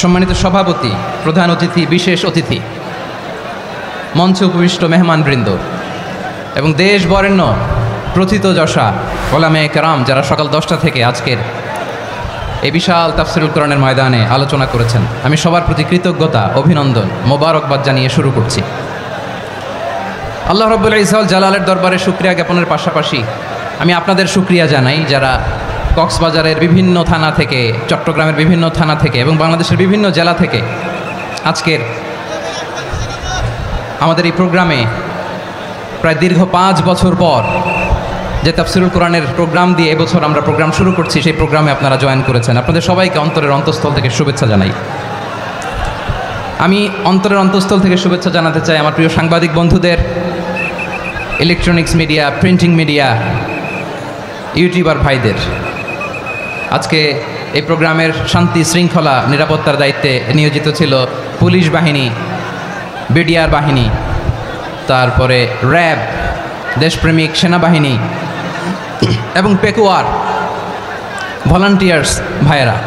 সম্মানিত সভাপতি, প্রধান অতিথি, বিশেষ অতিথি, মঞ্চে উপবিষ্ট মেহমানবৃন্দ এবং দেশ বরেণ্য প্রথিতযশা ওলামায়ে কেরাম যারা সকাল 10টা থেকে আজকের এই বিশাল তাফসিরুল কোরআনের ময়দানে আলোচনা করেছেন, আমি সবার প্রতি কৃতজ্ঞতা, অভিনন্দন, মোবারকবাদ জানিয়ে শুরু করছি। আল্লাহ রাব্বুল ইজ্জত জালালের দরবারে শুকরিয়া জ্ঞাপনের পাশাপাশি আমি আপনাদের শুকরিয়া জানাই যারা কক্সবাজারের বিভিন্ন থানা থেকে, চট্টগ্রামের বিভিন্ন থানা থেকে এবং বাংলাদেশের বিভিন্ন জেলা থেকে আজকের আমাদের এই প্রোগ্রামে প্রায় দীর্ঘ 5 বছর পর যে তাফসিরুল কোরআনের প্রোগ্রাম দিয়ে এবছর আমরা প্রোগ্রাম শুরু করছি, সেই প্রোগ্রামে আপনারা জয়েন করেছেন। আপনাদের সবাইকে অন্তরের অন্তঃস্থল থেকে শুভেচ্ছা জানাই। আমি অন্তরের অন্তঃস্থল থেকে শুভেচ্ছা জানাতে চাই আমার প্রিয় সাংবাদিক বন্ধুদের, electronics media, printing media, YouTuber ভাইদের। আজকে এই প্রোগ্রামের শান্তি শৃঙ্খলা নিরাপত্তার দায়িত্বে নিয়োজিত ছিল পুলিশ বাহিনী, বিডিআর বাহিনী, তারপরে র্যাব, দেশপ্রেমিক সেনাবাহিনী এবং পেকুয়ার ভলান্টিয়ার্স ভাইয়েরা,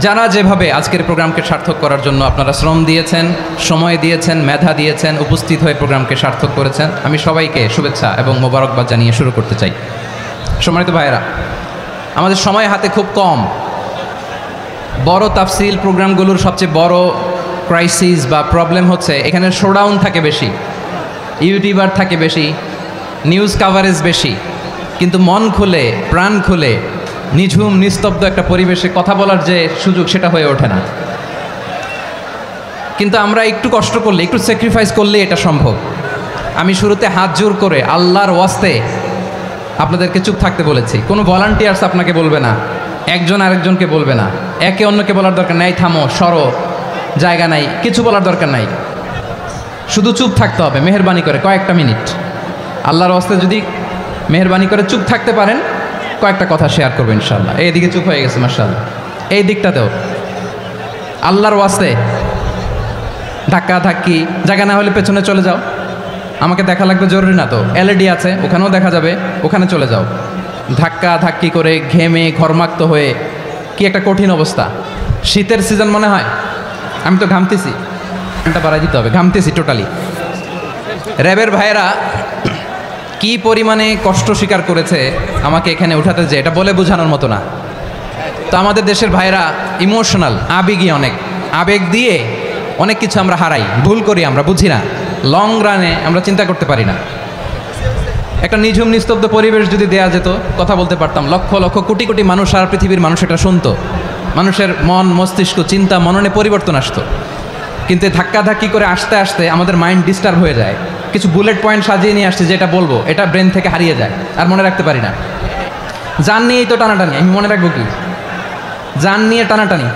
যারা যেভাবে আজকের প্রোগ্রামকে সার্থক করার জন্য আপনারা শ্রম দিয়েছেন, সময় দিয়েছেন, মেধা দিয়েছেন, উপস্থিত হয়ে প্রোগ্রামকে সার্থক করেছেন, আমি সবাইকে শুভেচ্ছা এবং মোবারকবাদ জানিয়ে শুরু করতে চাই। সম্মানিত ভাইয়েরা, আমাদের সময় হাতে খুব কম। বড় তাফসিল প্রোগ্রামগুলোর সবচেয়ে বড় ক্রাইসিস বা প্রবলেম হচ্ছে এখানে শোডাউন থাকে বেশি, ইউটিউবার থাকে বেশি, নিউজ কাভারেজ বেশি, কিন্তু মন খুলে, প্রাণ খুলে, নিঝুম নিস্তব্ধ একটা পরিবেশে কথা বলার যে সুযোগ, সেটা হয়ে ওঠে না। কিন্তু আমরা একটু কষ্ট করলে, একটু স্যাক্রিফাইস করলে এটা সম্ভব। আমি শুরুতে হাত জোর করে আল্লাহর ওয়াস্তে আপনাদেরকে চুপ থাকতে বলেছি। কোনো ভলান্টিয়ার্স আপনাকে বলবে না, একজন আরেকজনকে বলবে না, একে অন্যকে বলার দরকার নাই, থামো, সরো, জায়গা নাই, কিছু বলার দরকার নাই, শুধু চুপ থাকতে হবে মেহেরবানি করে কয়েকটা মিনিট। আল্লাহর ওয়াস্তে যদি মেহেরবানি করে চুপ থাকতে পারেন, কয়েকটা কথা শেয়ার করবো ইনশাআল্লাহ। এইদিকে চুপ হয়ে গেছে মাশাআল্লাহ, এই দিকটাতেও আল্লাহর ওয়াস্তে ধাক্কা ধাক্কি, জায়গা না হলে পেছনে চলে যাও, আমাকে দেখা লাগবে জরুরি না তো, এলইডি আছে ওখানেও দেখা যাবে, ওখানে চলে যাও। ধাক্কা ধাক্কি করে ঘেমে ঘরমাক্ত হয়ে কি একটা কঠিন অবস্থা। শীতের সিজন মনে হয়, আমি তো ঘামতেছি, এটা বাড়াই দিতে হবে, ঘামতেছি টোটালি। র্যাবের ভাইয়েরা কি পরিমাণে কষ্ট স্বীকার করেছে আমাকে এখানে উঠাতে, যে এটা বলে বোঝানোর মতো না। তো আমাদের দেশের ভাইয়েরা ইমোশনাল, আবেগী, অনেক আবেগ দিয়ে অনেক কিছু আমরা হারাই, ভুল করি, আমরা বুঝি না, লং রানে আমরা চিন্তা করতে পারি না। একটা নিঝুম নিস্তব্ধ পরিবেশ যদি দেয়া যেত, কথা বলতে পারতাম, লক্ষ লক্ষ কোটি কোটি মানুষ, সারা পৃথিবীর মানুষ এটা শুনতো, মানুষের মন, মস্তিষ্ক, চিন্তা, মননে পরিবর্তন আসতো। কিন্তু ধাক্কাধাক্কি করে আসতে আসতে আমাদের মাইন্ড ডিস্টার্ব হয়ে যায়। কিছু বুলেট পয়েন্ট সাজিয়ে নিয়ে আসছে, যেটা বলবো এটা ব্রেন থেকে হারিয়ে যায়, আর মনে রাখতে পারি না। জান নিয়েই তো টানাটানি, আমি মনে রাখবো কি? জান নিয়ে টানাটানি।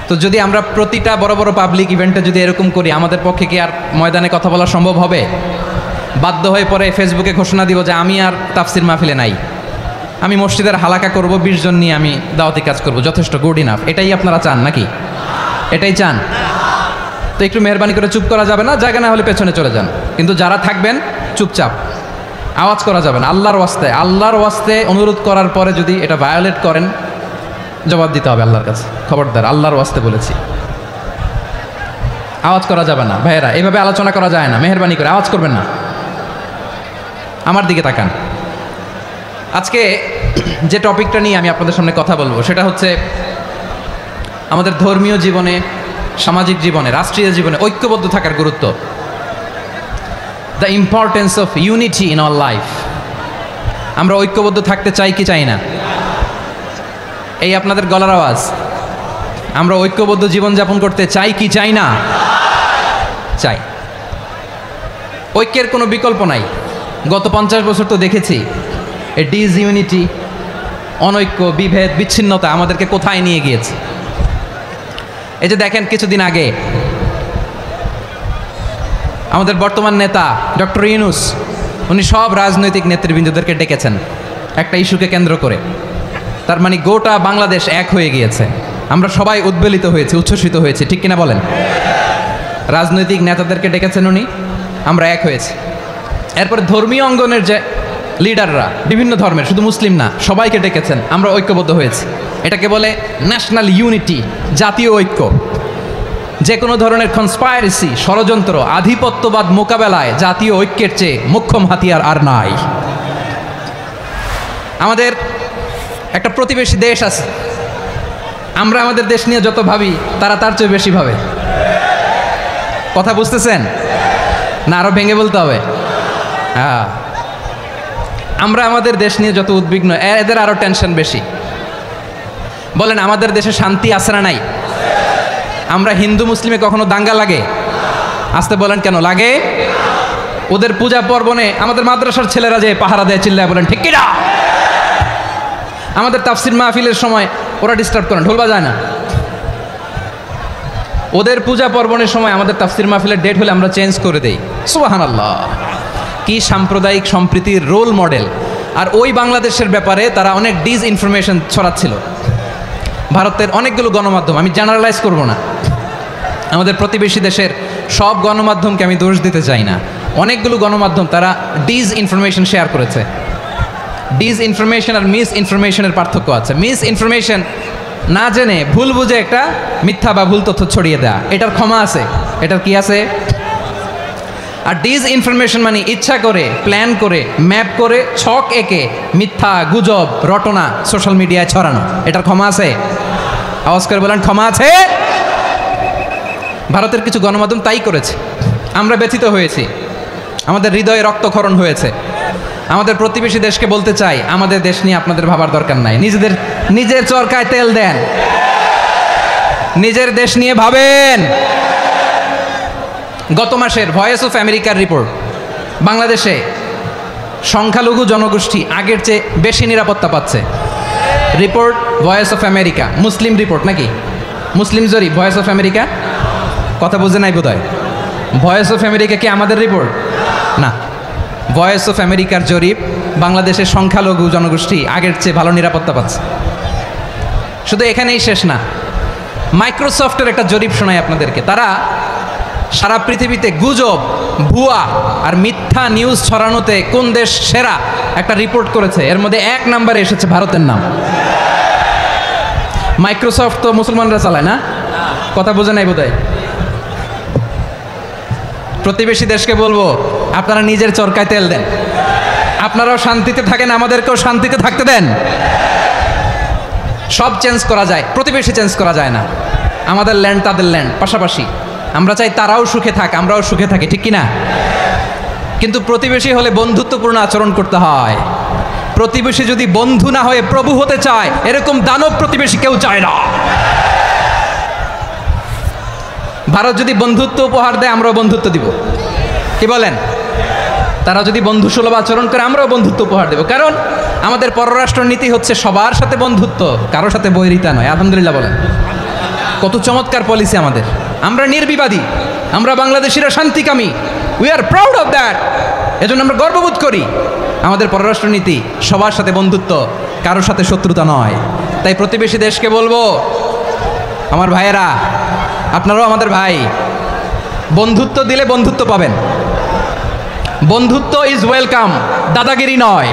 তো যদি আমরা প্রতিটা বড় বড় পাবলিক ইভেন্টে যদি এরকম করি, আমাদের পক্ষে কি আর ময়দানে কথা বলা সম্ভব হবে? বাধ্য হয়ে পরে ফেসবুকে ঘোষণা দিব যে আমি আর তাফসির মাহফিলে নাই, আমি মসজিদের হালাকা করব, 20 জন নিয়ে আমি দাওয়াতি কাজ করব, যথেষ্ট, গুড ইনাফ। এটাই আপনারা চান নাকি? এটাই চান? তো একটু মেহরবানি করে চুপ করা যাবে না, জায়গা না হলে পেছনে চলে যান, কিন্তু যারা থাকবেন চুপচাপ, আওয়াজ করা যাবে না। আল্লাহর ওয়াস্তে, আল্লাহর ওয়াস্তে অনুরোধ করার পরে যদি এটা ভায়োলেট করেন, জবাব দিতে হবে আল্লাহর কাছে। খবরদার, আল্লাহর ওয়াস্তে বলেছি, আওয়াজ করা যাবে না। ভাইয়েরা, এইভাবে আলোচনা করা যায় না, মেহরবানি করে আওয়াজ করবেন না। আমার দিকে তাকান। আজকে যে টপিকটা নিয়ে আমি আপনাদের সামনে কথা বলবো, সেটা হচ্ছে আমাদের ধর্মীয় জীবনে, সামাজিক জীবনে, রাষ্ট্রীয় জীবনে ঐক্যবদ্ধ থাকার গুরুত্ব। The importance of unity in our life. আমরা ঐক্যবদ্ধ থাকতে চাই কি চাই না? এই আপনাদের গলার আওয়াজ। আমরা ঐক্যবদ্ধ জীবনযাপন করতে চাই কি চাই না? চাই। ঐক্যের কোনো বিকল্প নাই। গত 50 বছর তো দেখেছি এই ডিসইউনিটি, অনৈক্য, বিভেদ, বিচ্ছিন্নতা আমাদেরকে কোথায় নিয়ে গিয়েছে। এই যে দেখেন, কিছুদিন আগে আমাদের বর্তমান নেতা ডক্টর ইউনূস, উনি সব রাজনৈতিক নেতৃবৃন্দদেরকে ডেকেছেন একটা ইস্যুকে কেন্দ্র করে। তার মানে গোটা বাংলাদেশ এক হয়ে গিয়েছে। আমরা সবাই উদ্বেলিত হয়েছি, উচ্ছ্বসিত হয়েছি, ঠিক কিনা বলেন? রাজনৈতিক নেতাদেরকে ডেকেছেন উনি, আমরা এক হয়েছি। এরপরে ধর্মীয় অঙ্গনের যে লিডাররা বিভিন্ন ধর্মের, শুধু মুসলিম না, সবাইকে ডেকেছেন, আমরা ঐক্যবদ্ধ হয়েছি। এটাকে বলে ন্যাশনাল ইউনিটি, জাতীয় ঐক্য। যে কোনো ধরনের কনস্পাইরেসি, ষড়যন্ত্র, আধিপত্যবাদ মোকাবেলায় জাতীয় ঐক্যের চেয়ে মোক্ষম হাতিয়ার আর নাই। আমাদের একটা প্রতিবেশী দেশ আছে, আমরা আমাদের দেশ নিয়ে যত ভাবি তারা তার চেয়ে বেশি ভাবে। কথা বুঝতেছেন না? আরো ভেঙে বলতে হবে। হ্যাঁ, আমরা আমাদের দেশ নিয়ে যত উদ্বিগ্ন, এদের আরো টেনশন বেশি। বলেন আমাদের দেশে শান্তি আছে না নাই? আমরা হিন্দু মুসলিমে কখনো দাঙ্গা লাগে? আসতে বলেন কেন লাগে? ওদের পূজা পার্বণে আমাদের মাদ্রাসার ছেলেরা যে পাহারা দেয়, চিল্লায় বলেন ঠিক কিনা? আমাদের তাফসির মাহফিলের সময় ওরা ডিস্টার্ব করেন, ঢোল বাজায় না। ওদের পূজা পার্বণের সময় আমাদের তাফসির মাহফিলের ডেট হলে আমরা চেঞ্জ করে দেই। সুবহানাল্লাহ, কি সাম্প্রদায়িক সম্প্রীতির রোল মডেল। আর ওই বাংলাদেশের ব্যাপারে তারা অনেক ডিসইনফরমেশন ছড়াচ্ছিল। ভারতের অনেকগুলো গণমাধ্যম, আমি জেনারেলাইজ করব না, আমাদের প্রতিবেশী দেশের সব গণমাধ্যমকে আমি দোষ দিতে চাই না, অনেকগুলো গণমাধ্যম তারা ডিসইনফরমেশন শেয়ার করেছে। ডিসইনফরমেশন আর মিস ইনফরমেশনের পার্থক্য আছে। মিস ইনফরমেশন না জেনে ভুল বুঝে একটা মিথ্যা বা ভুল তথ্য ছড়িয়ে দেয়া, এটার ক্ষমা আছে, এটার কি আছে? আর ডিসইনফরমেশন মানে ইচ্ছা করে, প্ল্যান করে, ম্যাপ করে, ছক এঁকে মিথ্যা, গুজব, রটনা সোশ্যাল মিডিয়ায় ছড়ানো, এটার ক্ষমা আছে? আওয়াজ করে বলেন ক্ষমা আছে? ভারতের কিছু গণমাধ্যম তাই করেছে, আমরা ব্যথিত হয়েছি, আমাদের হৃদয়ে রক্তক্ষরণ হয়েছে। আমাদের প্রতিবেশী দেশকে বলতে চাই, আমাদের দেশ নিয়ে আপনাদের ভাবার দরকার নাই, নিজের চরকায় তেল দেন, নিজের দেশ নিয়ে ভাবেন। গত মাসের ভয়েস অফ আমেরিকার রিপোর্ট, বাংলাদেশে সংখ্যালঘু জনগোষ্ঠী আগের চেয়ে বেশি নিরাপত্তা পাচ্ছে। Report voice of America, Muslim report নাকি? মুসলিম জরিপ, ভয়েস অফ আমেরিকা। কথা বুঝে নাই বোধহয়। ভয়েস অফ আমেরিকা কি আমাদের রিপোর্ট? না, ভয়েস অফ আমেরিকার জরিপ, বাংলাদেশের সংখ্যালঘু জনগোষ্ঠী আগের চেয়ে ভালো নিরাপত্তা পাচ্ছে। শুধু এখানেই শেষ না, মাইক্রোসফটের একটা জরিপ শোনাই আপনাদেরকে। তারা সারা পৃথিবীতে গুজব, ভুয়া আর মিথ্যা নিউজ ছড়ানোতে কোন দেশ সেরা একটা রিপোর্ট করেছে, এর মধ্যে 1 নম্বরে এসেছে ভারতের নাম। মাইক্রোসফট তো মুসলমানরা চালায় না? কথা বোঝে নাই বোধহয়। প্রতিবেশী দেশকে বলবো, আপনারা নিজের চরকায় তেল দেন, আপনারাও শান্তিতে থাকেন, আমাদেরকেও শান্তিতে থাকতে দেন। সব চেঞ্জ করা যায়, প্রতিবেশী চেঞ্জ করা যায় না। আমাদের ল্যান্ড তাদের ল্যান্ড, পাশাপাশি। আমরা চাই তারাও সুখে থাক, আমরাও সুখে থাকি, ঠিক কিনা? কিন্তু প্রতিবেশী হলে বন্ধুত্বপূর্ণ আচরণ করতে হয়। প্রতিবেশী যদি বন্ধু না হয়ে প্রভু হতে চায়, এরকম দানব প্রতিবেশী কেউ চায় না। ভারত যদি বন্ধুত্ব উপহার দেয়, আমরাও বন্ধুত্ব দিব, কি বলেন? তারা যদি বন্ধু সুলভ আচরণ করে, আমরাও বন্ধুত্ব উপহার দেব। কারণ আমাদের পররাষ্ট্র নীতি হচ্ছে সবার সাথে বন্ধুত্ব, কারোর সাথে বৈরিতা নয়। আলহামদুলিল্লাহ বলেন, কত চমৎকার পলিসি আমাদের। আমরা নির্বিবাদী, আমরা বাংলাদেশিরা শান্তিকামী, we are proud of that. এজন্য আমরা গর্ববোধ করি। আমাদের পররাষ্ট্র নীতি সবার সাথে বন্ধুত্ব, কারোর সাথে শত্রুতা নয়। তাই প্রতিবেশী দেশকে বলবো, আমার ভাইয়েরা, আপনারাও আমাদের ভাই, বন্ধুত্ব দিলে বন্ধুত্ব পাবেন। বন্ধুত্ব ইজ ওয়েলকাম, দাদাগিরি নয়।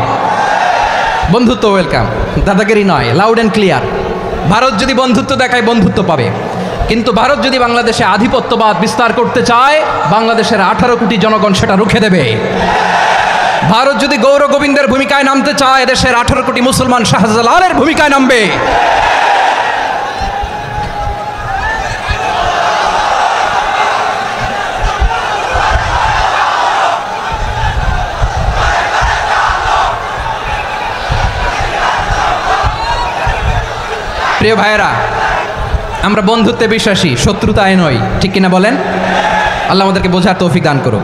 বন্ধুত্ব ওয়েলকাম, দাদাগিরি নয়, লাউড অ্যান্ড ক্লিয়ার। ভারত যদি বন্ধুত্ব দেখায়, বন্ধুত্ব পাবে। কিন্তু ভারত যদি বাংলাদেশে আধিপত্যবাদ বিস্তার করতে চায়, বাংলাদেশের 18 কোটি জনগণ সেটা রুখে দেবে। ভারত যদি গৌর গোবিন্দের ভূমিকায় নামতে চায়, দেশের 18 কোটি মুসলমান শাহজালালের ভূমিকায় নামবে। প্রিয় ভাইয়েরা, আমরা বন্ধুত্বে বিশ্বাসী, শত্রুতায় নই, ঠিক কিনা বলেন? আল্লাহ আমাদেরকে বোঝার তৌফিক দান করুক।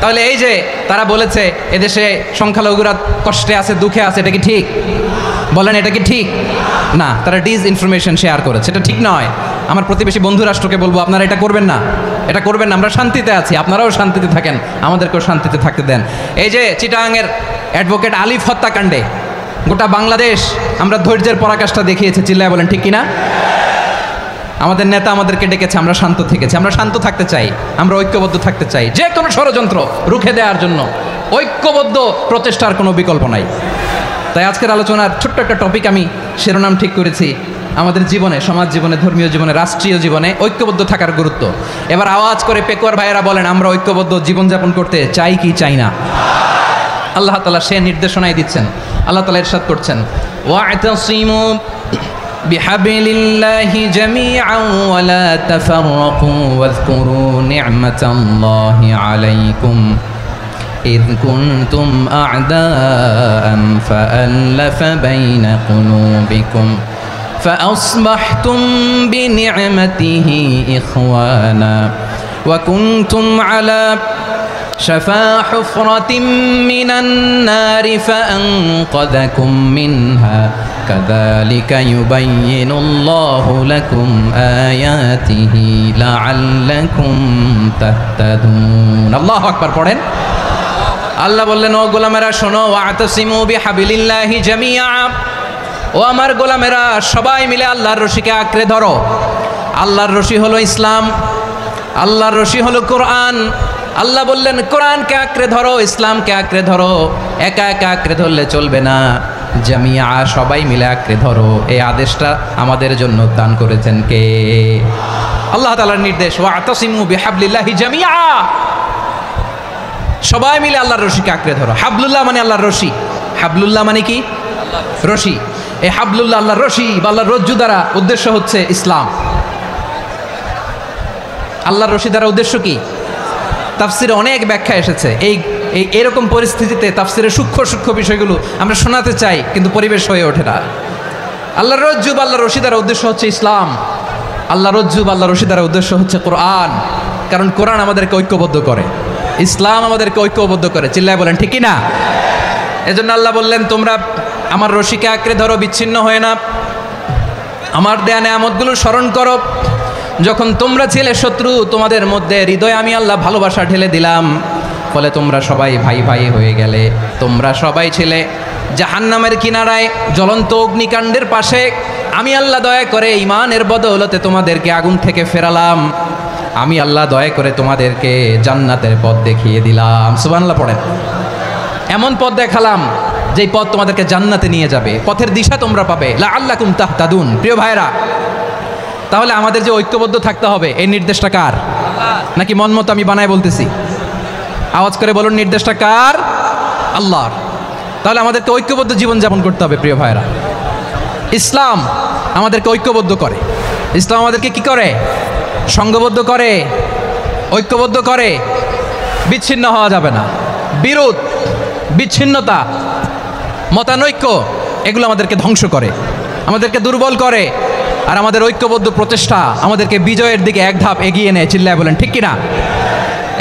তাহলে এই যে তারা বলেছে এদেশে সংখ্যালঘুরা কষ্টে আছে, দুঃখে আছে, এটা কি ঠিক? বলেন এটা কি ঠিক? না, তারা ডিসইনফরমেশন শেয়ার করেছে, এটা ঠিক নয়। আমার প্রতিবেশী বন্ধু রাষ্ট্রকে বলবো, আপনারা এটা করবেন না, এটা করবেন না। আমরা শান্তিতে আছি, আপনারাও শান্তিতে থাকেন, আমাদেরকেও শান্তিতে থাকতে দেন। এই যে চিটাগাংয়ের অ্যাডভোকেট আলিফ হত্যাকাণ্ডে গোটা বাংলাদেশ আমরা ধৈর্যের পরাকাষ্ঠা দেখিয়েছে, চিল্লায় বলেন ঠিক কিনা? আমাদের নেতা আমাদেরকে ডেকেছে, আমরা শান্ত থেকেছি। আমরা শান্ত থাকতে চাই, আমরা ঐক্যবদ্ধ থাকতে চাই, যে কোনো ষড়যন্ত্র রুখে দেওয়ার জন্য ঐক্যবদ্ধ প্রচেষ্টার কোনো বিকল্প নাই। তাই আজকের আলোচনার ছোট্ট একটা টপিক আমি শিরোনাম ঠিক করেছি, আমাদের জীবনে, সমাজ জীবনে, ধর্মীয় জীবনে, রাষ্ট্রীয় জীবনে ঐক্যবদ্ধ থাকার গুরুত্ব। এবার আওয়াজ করে পেকুয়ার ভাইয়েরা বলেন, আমরা ঐক্যবদ্ধ জীবনযাপন করতে চাই কি চাই না? আল্লাহ তাআলা সে নির্দেশনাই দিচ্ছেন। আল্লাহ তাআলা ইরশাদ করছেন, ওয়া'তাসিমু বিহাবলিল্লাহি জামিআন ওয়া লা তাফাররাকু ওয়াযকুরু নি'মাতাল্লাহি আলাইকুম إذ كنتم أعداء فألف بين قلوبكم فأصبحتم بنعمته إخوانا وكنتم على شفا حفرة من النار فأنقذكم منها كذلك يبين الله لكم آياته لعلكم تهتدون الله أكبر পড়েন। আল্লাহ বললেন, ও গোলামেরা শোনো, ওয়া'তাসিমু বিহাবলিল্লাহি জামিআ, ও আমার গোলামেরা সবাই মিলে আল্লাহর রশিকে আঁকড়ে ধরো। আল্লাহর রশি হলো ইসলাম, আল্লাহর রশি হলো কোরআন। আল্লাহ বললেন কোরআনকে আঁকড়ে ধরো, ইসলামকে আঁকড়ে ধরো, একা একা আঁকড়ে ধরলে চলবে না, জামিআ সবাই মিলে আঁকড়ে ধরো। এই আদেশটা আমাদের জন্য দান করেছেন কে? আল্লাহ তাআলার নির্দেশ, ওয়া'তাসিমু বিহাবলিল্লাহি জামিআ, সবাই মিলে আল্লাহর রশিকে আঁকড়ে ধরো। হাবলুল্লাহ মানে আল্লাহর রশি, হাবলুল্লাহ মানে কি? রশি। এই হাবলুল্লাহ আল্লাহর রশি বা আল্লাহর রজ্জু দ্বারা উদ্দেশ্য হচ্ছে ইসলাম। আল্লাহর রশি দ্বারা উদ্দেশ্য কি? তাফসিরে অনেক ব্যাখ্যা এসেছে। এরকম পরিস্থিতিতে তাফসিরের সূক্ষ্ম সূক্ষ্ম বিষয়গুলো আমরা শোনাতে চাই, কিন্তু পরিবেশ হয়ে ওঠে না। আল্লাহর রজ্জু বা আল্লাহর রশি দ্বারা উদ্দেশ্য হচ্ছে ইসলাম। আল্লাহর রজ্জু বা আল্লাহর রশি দ্বারা উদ্দেশ্য হচ্ছে কোরআন, কারণ কোরআন আমাদেরকে ঐক্যবদ্ধ করে, ইসলাম আমাদেরকে ঐক্যবদ্ধ করে। চিল্লায় বলেন ঠিক কি না? এজন্য আল্লাহ বললেন, তোমরা আমার রশিকে আঁকড়ে ধরো, বিচ্ছিন্ন হয়ে না, আমার দেয়া নেয়ামতগুলো স্মরণ করো। যখন তোমরা ছিলে শত্রু, তোমাদের মধ্যে হৃদয়ে আমি আল্লাহ ভালোবাসা ঢেলে দিলাম, ফলে তোমরা সবাই ভাই ভাই হয়ে গেলে। তোমরা সবাই ছিলে জাহান্নামের কিনারায়, জ্বলন্ত অগ্নিকাণ্ডের পাশে। আমি আল্লাহ দয়া করে ঈমানের বদৌলতে তোমাদেরকে আগুন থেকে ফেরালাম। আমি আল্লাহ দয়া করে তোমাদেরকে জান্নাতের পথ দেখিয়ে দিলাম। সুবহানাল্লাহ পড়েন। এমন পথ দেখালাম যেই পথ তোমাদেরকে জান্নাতে নিয়ে যাবে, পথের দিশা তোমরা পাবে। লাআল্লাকুম তাহতাদুন। প্রিয় ভাইরা, তাহলে আমাদের যে ঐক্যবদ্ধ থাকতে হবে, এই নির্দেশটা কার? নাকি মন মতো আমি বানায় বলতেছি? আওয়াজ করে বলুন, নির্দেশটা কার? আল্লাহর। তাহলে আমাদেরকে ঐক্যবদ্ধ জীবনযাপন করতে হবে। প্রিয় ভাইরা, ইসলাম আমাদেরকে ঐক্যবদ্ধ করে। ইসলাম আমাদেরকে কি করে? সংঘবদ্ধ করে, ঐক্যবদ্ধ করে। বিচ্ছিন্ন হওয়া যাবে না। বিরোধ, বিচ্ছিন্নতা, মতানৈক্য, এগুলো আমাদেরকে ধ্বংস করে, আমাদেরকে দুর্বল করে। আর আমাদের ঐক্যবদ্ধ প্রচেষ্টা আমাদেরকে বিজয়ের দিকে এক ধাপ এগিয়ে নেয়। চিল্লায় বলেন ঠিক কিনা?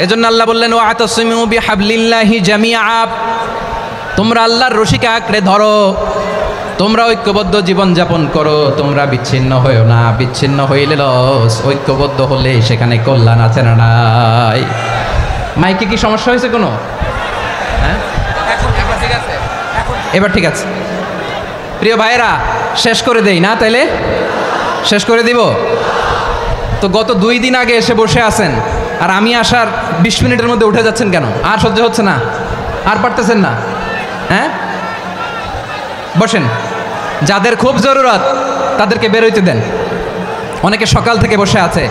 এজন্য আল্লাহ বললেন, ওয়া'তাসিমু বিহাবলিল্লাহি জামিআ, তোমরা আল্লাহর রশিকে আঁকড়ে ধরো, তোমরা ঐক্যবদ্ধ জীবনযাপন করো, তোমরা বিচ্ছিন্ন হয়েও না। বিচ্ছিন্ন হইলে লস, ঐক্যবদ্ধ হলে সেখানে কল্যাণ আছে না নাই? মাইকে কি সমস্যা হয়েছে কোনো? হ্যাঁ, ঠিক আছে, এবার ঠিক আছে। প্রিয় ভাইয়েরা, শেষ করে দেই না? তাইলে শেষ করে দিব তো। গত 2 দিন আগে এসে বসে আছেন, আর আমি আসার 20 মিনিটের মধ্যে উঠে যাচ্ছেন কেন? আর সহ্য হচ্ছে না? আর পারতেছেন না? হ্যাঁ, বসেন। যাদের খুব জরুরত তাদেরকে বেরোইতে দেন। অনেকে সকাল থেকে বসে আছে,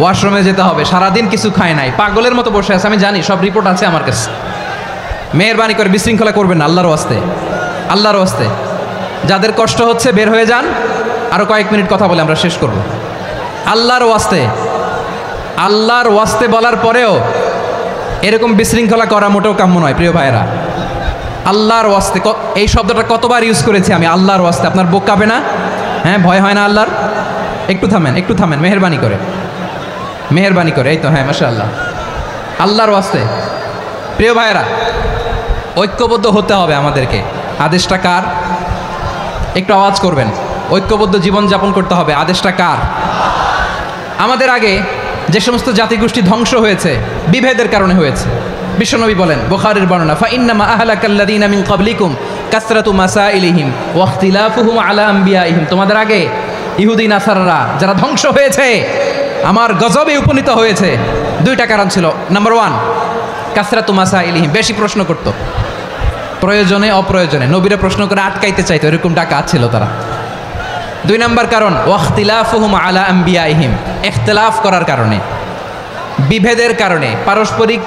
ওয়াশরুমে যেতে হবে, সারাদিন কিছু খায় নাই, পাগলের মতো বসে আছে। আমি জানি, সব রিপোর্ট আছে আমার কাছে। মেহেরবানি করে বিশৃঙ্খলা করবেন না, আল্লাহর ওয়াস্তে, আল্লাহর ওয়াস্তে। যাদের কষ্ট হচ্ছে বের হয়ে যান। আরও কয়েক মিনিট কথা বলে আমরা শেষ করব। আল্লাহর ওয়াস্তে, আল্লাহর ওয়াস্তে বলার পরেও এরকম বিশৃঙ্খলা করা মোটেও কাম্য নয়। প্রিয় ভাইয়েরা, আল্লাহর ওয়াস্তে, এই শব্দটা কতবার ইউজ করেছি আমি, আল্লাহর ওয়াস্তে। আপনার বুক কাঁপে না? হ্যাঁ, ভয় হয় না আল্লাহর? একটু থামেন, একটু থামেন, মেহেরবানি করে, মেহেরবানি করে। এই তো, হ্যাঁ, মাশাআল্লাহ, আল্লাহর ওয়াস্তে। প্রিয় ভাইয়েরা, ঐক্যবদ্ধ হতে হবে আমাদেরকে। আদেশটা কার? একটু আওয়াজ করবেন। ঐক্যবদ্ধ জীবনযাপন করতে হবে, আদেশটা কার? আমাদের আগে যে সমস্ত জাতিগোষ্ঠী ধ্বংস হয়েছে, বিভেদের কারণে হয়েছে। বিশ্বনবী বলেন, বুখারীর বর্ণনা, ফাইন্নামা আহলাকাল্লাযীনা মিন ক্বাবলিকুম কাসরাতু মাসাইলিহিম ওয়া ইখতিলাফুহুম আলা আম্বিয়াইহিম। তোমাদের আগে ইহুদি নাসারারা যারা ধ্বংস হয়েছে, আমার গজবে উপনীত হয়েছে, 2টা কারণ ছিল। নাম্বার 1, কাসরাতু মাসাইলিহিম, বেশি প্রশ্ন করত, প্রয়োজনে অপ্রয়োজনে নবীরা প্রশ্ন করে আটকাইতে চাইতো, এরকম ডাকাত ছিল তারা। 2 নম্বর কারণ ওয়াখতিলাফুহুম আলা আম্বিয়াইহিম, ইখতিলাফ করার কারণে, বিভেদের কারণে, পারস্পরিক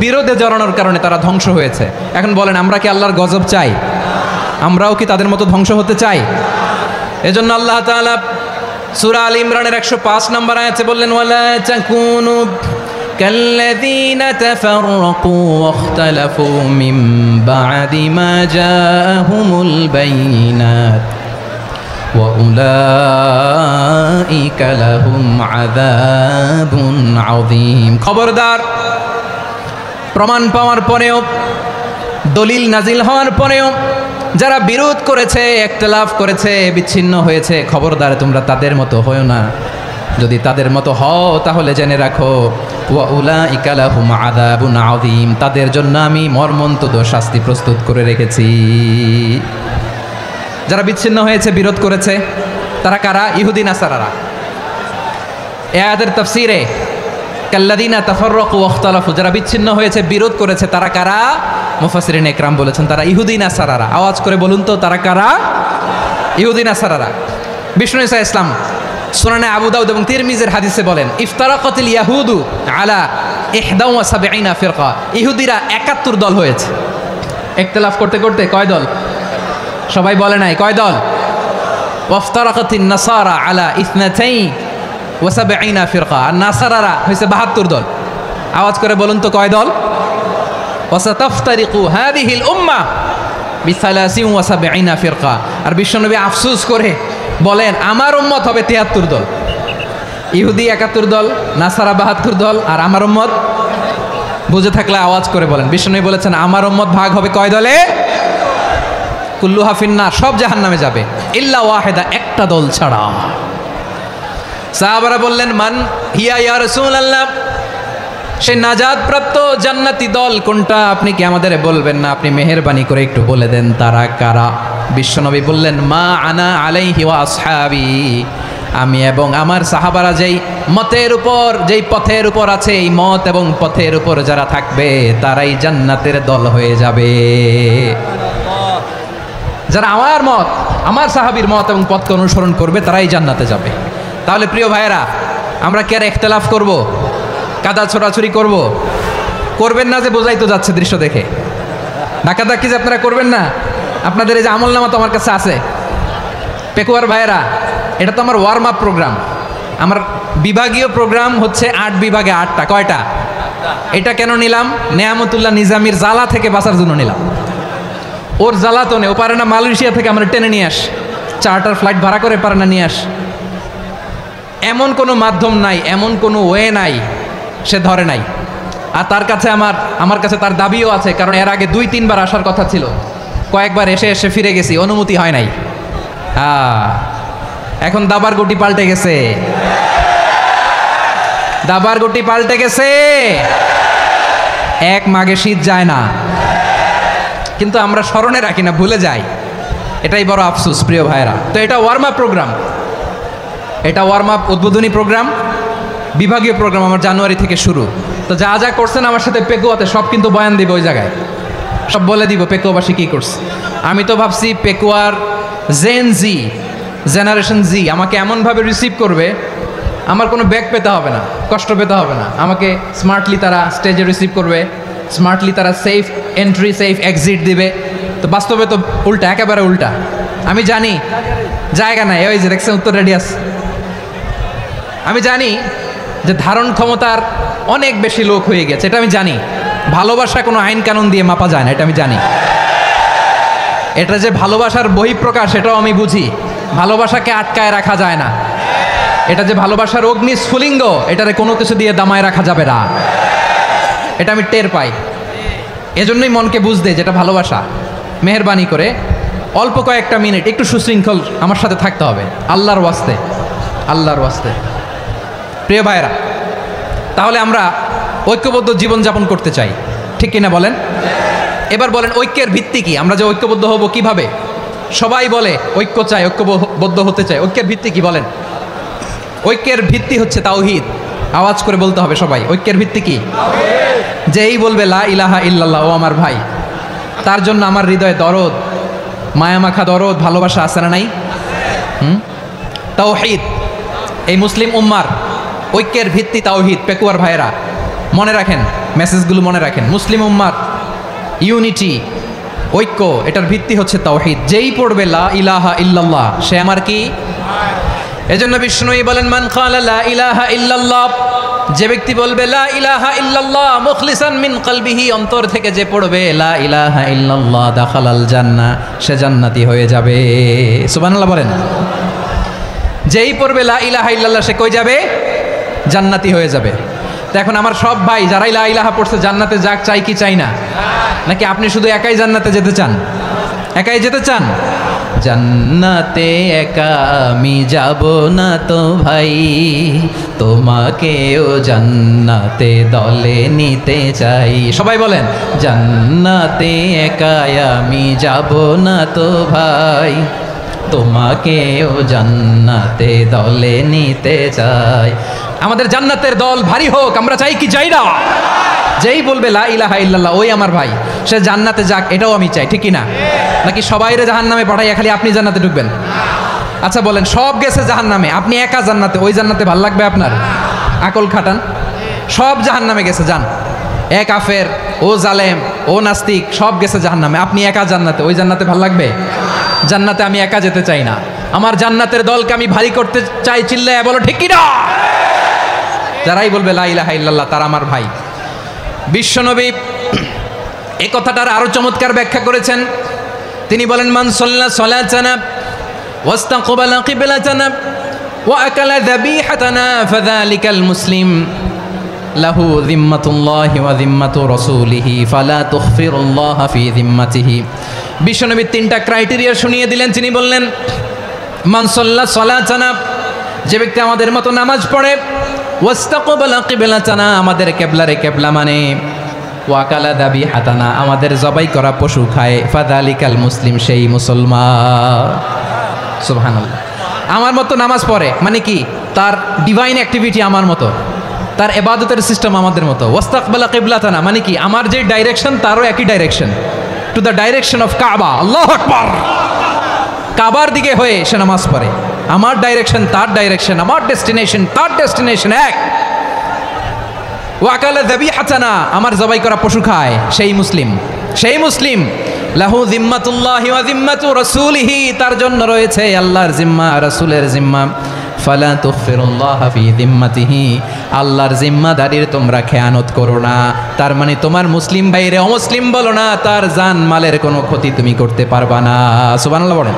বিরোধে জড়ানোর কারণে তারা ধ্বংস হয়েছে। এখন বলেন, আমরা কি আল্লাহর গজব চাই? আমরাও কি তাদের মতো ধ্বংস হতে চাই? এজন্য আল্লাহ তাআলা সূরা আল ইমরানের 105 নম্বর আয়াতে বললেন, ওয়ালা তাকুনু কাল্লাযীনা তাফাররাকু ওয়াখতালাফু মিন বা'দি মা জাআহুমুল বাইয়িনাত ওয়া উলাইকা লাহুম আযাবুন আযীম। খবরদার, প্রমাণ পাওয়ার পরেও, দলিল নাজিল হওয়ার পরেও যারা বিরোধ করেছে, ইখতিলাফ করেছে, বিচ্ছিন্ন হয়েছে, খবরদার তোমরা তাদের মতো হও না। যদি তাদের মতো হও তাহলে জেনে রাখো, ওয়া উলাইকা লাহুম আযাবুন আযীম, তাদের জন্য আমি মর্মন্তুদ শাস্তি প্রস্তুত করে রেখেছি। যারা বিচ্ছিন্ন হয়েছে, বিরোধ করেছে, তারা কারা? ইহুদি নাসারারা। এই আয়াতের তাফসীরে কাল্লাযীনা তাফাররাকু ওয়াখতালাফু, যারা বিচ্ছিন্ন হয়েছে, বিরোধ করেছে, তারা কারা? মুফাসসিরিন ইকরাম বলেছেন তারা ইহুদি নাসারারা। আওয়াজ করে বলুন তো, তারা কারা? ইহুদি নাসারারা। বিষ্ণু ঈসা ইসলাম সুনানে আবু দাউদ এবং তিরমিজির হাদিসে বলেন, ইফতারাকাতিল ইয়াহুদু আলা 71 ফিরকা, ইহুদিরা 71 দল হয়েছে। ইখতিলাফ করতে করতে কয় দল? সবাই বলে নাই, কয় দল? ওয়াফতারাকাতিন নাসারা আলা 72 ফিরকা, আর নাসারারা হয়েছে 72 দল। আওয়াজ করে বলুন তো, কয় দল? ওয়াসাতাফতারিকু হাদিহিল উম্মাহ বি73 ফিরকা। আর বিশ্বনবী আফসোস করে বলেন, আমার উম্মত হবে 73 দল। ইহুদি 71 দল, নাসারা 72 দল, আর আমার উম্মত, বুঝে থাকলে আওয়াজ করে বলেন। বিশ্বনবী বলেছেন, আমার উম্মত ভাগ হবে কয় দলে? কুল্লুহা ফিন্নার, সব জাহান্নামে যাবে, ইল্লা ওয়াহিদা, একটা দল ছাড়া। সাহাবারা বললেন, মান হিয়া ইয়া রাসূলুল্লাহ, সেই নাজাত প্রাপ্ত জান্নাতি দল কোনটা? আপনি কি আমাদের বলবেন না? আপনি মেহেরবানি করে একটু বলে দেন তারা কারা। বিশ্বনবী বললেন, মা আনা আলাইহি ওয়া আসহাবি, আমি এবং আমার সাহাবারা যেই মতের উপর, যেই পথের উপর আছে, এই মত এবং পথের উপর যারা থাকবে তারাই জান্নাতের দল হয়ে যাবে। যারা আমার মত, আমার সাহাবীর মত এবং পথকে অনুসরণ করবে তারাই জান্নাতে যাবে। তাহলে প্রিয় ভাইয়েরা, আমরা কি আর ইখতিলাফ করব? কাদা ছোড়াছুরি করব? করবেন না যে বোঝাই তো যাচ্ছে দৃশ্য দেখে। ধাক্কাধাক্কি যে আপনারা করবেন না। আপনাদের এই যে আমলনামা তো আমার কাছে আছে। পেকুয়ার ভাইয়েরা, এটা তো আমার ওয়ার্ম আপ প্রোগ্রাম। আমার বিভাগীয় প্রোগ্রাম হচ্ছে 8 বিভাগে 8টা। কয়টা? এটা কেন নিলাম? নেয়ামতুল্লাহ নিজামীর জ্বালা থেকে বাঁচার জন্য নিলাম। ওর জ্বালাতনে ও পারে না মালয়েশিয়া থেকে আমরা টেনে নিয়ে আস, চার্টার ফ্লাইট ভাড়া করে পারে না নিয়ে আস। এমন কোনো মাধ্যম নাই, এমন কোনো ওয়ে নাই সে ধরে নাই। আর তার কাছে আমার কাছে তার দাবিও আছে, কারণ এর আগে 2-3 বার আসার কথা ছিল, কয়েকবার এসে এসে ফিরে গেছি, অনুমতি হয় নাই। এখন দাবার গুটি পাল্টে গেছে, দাবার গুটি পাল্টে গেছে। এক মাঘে শীত যায় না, কিন্তু আমরা স্মরণে রাখি না, ভুলে যাই। এটাই বড় আফসোস প্রিয় ভাইয়েরা। তো এটা ওয়ার্ম আপ প্রোগ্রাম, এটা ওয়ার্ম আপ উদ্বোধনী প্রোগ্রাম, বিভাগীয় প্রোগ্রাম আমার জানুয়ারি থেকে শুরু। তো যা যা করছেন আমার সাথে পেকুয়াতে সব কিন্তু বয়ান দিব, ওই জায়গায় সব বলে দিব পেকুয়াবাসী কী করছে। আমি তো ভাবছি পেকুয়ার জেনারেশন জি আমাকে এমনভাবে রিসিভ করবে, আমার কোনো ব্যাক পেতে হবে না, কষ্ট পেতে হবে না। আমাকে স্মার্টলি তারা স্টেজে রিসিভ করবে, স্মার্টলি তারা সেফ এন্ট্রি সেফ এক্সিট দিবে। তো বাস্তবে তো উল্টা, একেবারে উল্টা। আমি জানি জায়গা নাই, ওই যে দেখছেন উত্তর রেডিয়াস। আমি জানি যে ধারণ ক্ষমতার অনেক বেশি লোক হয়ে গেছে, এটা আমি জানি। ভালোবাসা কোনো আইন কানুন দিয়ে মাপা যায় না, এটা আমি জানি। এটা যে ভালোবাসার বহিঃপ্রকাশ এটাও আমি বুঝি। ভালোবাসাকে আটকায় রাখা যায় না। এটা যে ভালোবাসার অগ্নি স্ফুলিঙ্গ, এটারে কোনো কিছু দিয়ে দামায় রাখা যাবে না, এটা আমি টের পাই। এজন্যই মনকে বুঝতে যেটা ভালোবাসা। মেহেরবানি করে অল্প কয়েকটা মিনিট একটু সুশৃঙ্খল আমার সাথে থাকতে হবে, আল্লাহর ওয়াস্তে, আল্লাহর ওয়াস্তে। প্রিয় ভাইরা, তাহলে আমরা ঐক্যবদ্ধ জীবনযাপন করতে চাই, ঠিক কিনা বলেন? এবার বলেন ঐক্যের ভিত্তি কি? আমরা যে ঐক্যবদ্ধ হব কিভাবে? সবাই বলে ঐক্য চাই, ঐক্যবদ্ধ হতে চাই। ঐক্যের ভিত্তি কি বলেন? ঐক্যের ভিত্তি হচ্ছে তাওহীদ। আওয়াজ করে বলতে হবে সবাই, ঐক্যের ভিত্তি কি? যেই বলবে লা ইলাহা ইল্লাল্লাহ ও আমার ভাই, তার জন্য আমার হৃদয়ে দরদ, মায়ামাখা দরদ, ভালোবাসা আছে না নাই? তাওহীদ, এই মুসলিম উম্মার ঐক্যের ভিত্তি তাওহীদ। পেকুয়ার ভাইয়েরা মনে রাখেন, মেসেজগুলো মনে রাখেন। মুসলিম উম্মার ইউনিটি, ঐক্য, এটার ভিত্তি হচ্ছে তাওহীদ। যেই পড়বে লা ইলাহা ইল্লাল্লাহ সে আমার কি? এজন্য বিষ্ণুই বলেন মান ক্বালা লা ইলাহা ইল্লাল্লাহ, যে ব্যক্তি বলবে লা ইলাহা ইল্লাল্লাহ মুখলিসান মিন কলবিহি, অন্তর থেকে যে পড়বে লা ইলাহা ইল্লাল্লাহ দাখালাল জান্নাহ, সে জান্নাতি হয়ে যাবে। সুবহানাল্লাহ বলেন। যেই পড়বে লা ইলাহা ইল্লাল্লাহ সে কই যাবে? জান্নাতি হয়ে যাবে। তো এখন আমার সব ভাই যারাই লা ইলাহা পড়ছে জান্নাতে যাক, চাই কি চাই না? নাকি আপনি শুধু একাই জান্নাতে যেতে চান? একাই যেতে চান? জান্নাতে একা আমি যাব না তো ভাই, তোমাকেও জান্নাতে দলে নিতে চাই। সবাই বলেন জান্নাতে একা আমি যাব না তো ভাই, তোমাকেও জান্নাতে দলে নিতে চাই। আমাদের জান্নাতের দল ভারী হোক, আমরা চাই কি চাই না? যেই বলবে লা ইলাহা ইল্লাল্লাহ ওই আমার ভাই, সে জান্নাতে যাক, এটাও আমি চাই, ঠিক কি না? নাকি সবাইরে জাহান্নামে পাঠাইয়া খালি আপনি জান্নাতে ঢুকবেন? আচ্ছা বলেন, সব গেছে জাহান্নামে, আপনি একা জান্নাতে, ওই জান্নাতে ভাল লাগবে আপনার? আকল খাটান। সব জাহান্নামে গেছে, যান। এ কাফের, ও জালেম, ও নাস্তিক, সব গেছে জাহান্নামে, আপনি একা জান্নাতে, ওই জান্নাতে ভাল লাগবে? জান্নাতে আমি একা যেতে চাই না, আমার জান্নাতের দলকে আমি ভারী করতে চাই। চিল্লায় বলো ঠিক কি না? যারাই বলবে লা ইলাহা ইল্লাল্লাহ তারা আমার ভাই। বিশ্বনবী এই কথাটার আরো চমৎকার ব্যাখ্যা করেছেন। তিনি বলেন মান সাল্লা সালাতানা ওয়াস্তাকবালা কিবলাতানা ওয়া আকালা যাবিহাতানা ফাযালিকাল মুসলিম লাহু যিম্মাতুল্লাহি ওয়া যিম্মাতু রাসূলিহি ফালা তুখফিরুল্লাহা ফি যিম্মাতিহি। বিশ্বনবী তিনটা ক্রাইটেরিয়া শুনিয়ে দিলেন। তিনি বললেন মান সাল্লা সালাতানা, যে ব্যক্তি আমাদের মতো নামাজ পড়ে, ওয়াস্তাকবালা কিবলাতানা, আমাদের কিবলারে কিবলা মানে, ওয়াকালা যাবিহাতানা, আমাদের জবাই করা পশু খায়, ফাযালিকাল মুসলিম, সেই মুসলমান। সুবহানাল্লাহ। আমার মতো নামাজ পড়ে মানে কি? তার ডিভাইন অ্যাক্টিভিটি আমার মতো, তার ইবাদতের সিস্টেম আমাদের মতো। ওয়াস্তাকবালা কিবলাতানা মানে কি? আমার যে ডাইরেকশন তারও একই direction, to the direction of কাবা। আল্লাহু আকবার। কাবার দিকে হয়ে সে নামাজ পড়ে, আমার ডাইরেকশন তার ডাইরেকশন, আমার ডেস্টিনেশন তার ডেস্টিনেশন এক। ওয়াকালা যাবিহাতানা, আমার জবাই করা পশু খায়, সেই মুসলিম। সেই মুসলিম লাহু যিম্মাতুল্লাহি ওয়া যিম্মাতু রাসূলিহি, তার জন্য রয়েছে আল্লাহর জিম্মা, রাসূলের জিম্মা। ফালা তুখফিরুল্লাহা ফি যিম্মাতিহি, আল্লাহর জিম্মাদারির তোমরা খেয়ানত করো না। তার মানে তোমার মুসলিম ভাইরে অমুসলিম বলো না, তার জান মালের কোনো ক্ষতি তুমি করতে পারবা না। সুবহানাল্লাহ বলেন।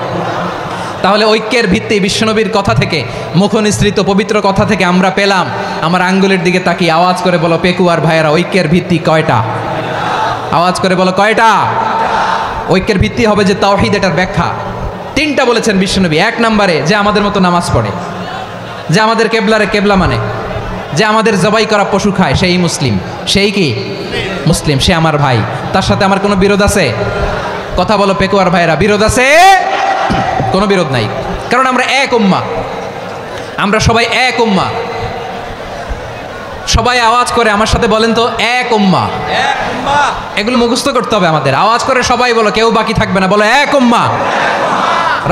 তাহলে ঐক্যের ভিত্তি বিশ্বনবীর কথা থেকে, মুখনিসৃত পবিত্র কথা থেকে আমরা পেলাম। আমার আঙ্গুলের দিকে তাকিয়ে আওয়াজ করে বলো পেকুয়ার ভাইয়েরা, ঐক্যের ভিত্তি কয়টা? আওয়াজ করে বলো কয়টা? ঐক্যের ভিত্তি হবে যে তাওহীদ, এটার ব্যাখ্যা তিনটা বলেছেন বিশ্বনবী। এক নম্বরে যে আমাদের মতো নামাজ পড়ে, যে আমাদের কেবলারে কেবলা মানে, যে আমাদের জবাই করা পশু খায়, সেই মুসলিম। সেই কি? মুসলিম, সে আমার ভাই। তার সাথে আমার কোনো বিরোধ আছে? কথা বলো পেকুয়ার ভাইয়েরা, বিরোধ আছে? কোনো বিরোধ নাই, কারণ আমরা এক উম্মা, আমরা সবাই এক উম্মা। সবাই আওয়াজ করে আমার সাথে বলেন তো, এক উম্মা। এগুলো মুখস্থ করতে হবে আমাদের। আওয়াজ করে সবাই বলো, কেউ বাকি থাকবে না, বলো এক উম্মা।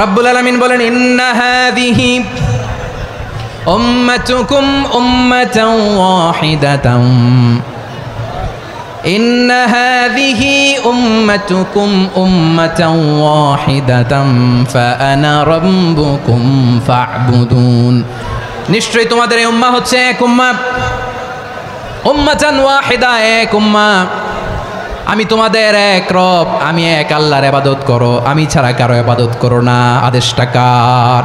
রব্বুল আলামিন বলেন ইন্না হাযিহি উম্মাতুকুম উম্মাতান ওয়াহিদাতান, ইন্না হাযিহি উম্মাতুকুম উম্মাতান ওয়াহিদাতান ফাআনা রাব্বুকুম ফা'বুদুন। নিশ্চয়ই তোমাদের এই উম্মাহ হচ্ছে এক উম্মাহ, উম্মাতান ওয়াহিদা, এক উম্মাহ। আমি তোমাদের এক রব, আমি এক আল্লাহর ইবাদত করো, আমি ছাড়া কারো ইবাদত করো না। আদেশটা কার?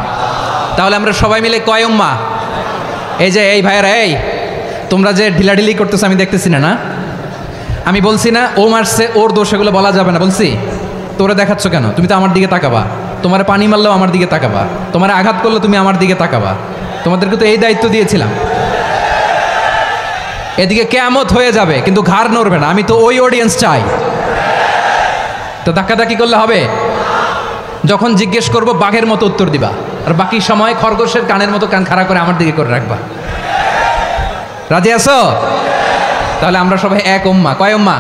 তাহলে আমরা সবাই মিলে কয় উম্মাহ? এই যে এই ভাইয়েরা, এই তোমরা যে ঢিলাঢিলি করতেছো আমি দেখতেছি না, না আমি বলছি না ও মারছে ওর দোষ, এগুলো বলা যাবে না বলছি? তোরা দেখাচ্ছ কেন? তুমি তো আমার দিকে তাকাবা। তোমার পানি মারলেও আমার দিকে তাকাবা, তোমার আঘাত করলে তুমি আমার দিকে তাকাবা। তোমাদেরকে তো এই দায়িত্ব দিয়েছিলাম। এদিকে কিয়ামত হয়ে যাবে কিন্তু ঘাড় নড়বে না, আমি তো ওই অডিয়েন্স চাই। তো ধাক্কাধাক্কি করলে হবে? যখন জিজ্ঞেস করব বাঘের মতো উত্তর দিবা, আর বাকি সময় খরগোশের কানের মতো কান খাড়া করে আমার দিকে করে রাখবা। রাজি আছো? তাহলে আমরা সবাই এক উম্মাহ। কয় উম্মাহ?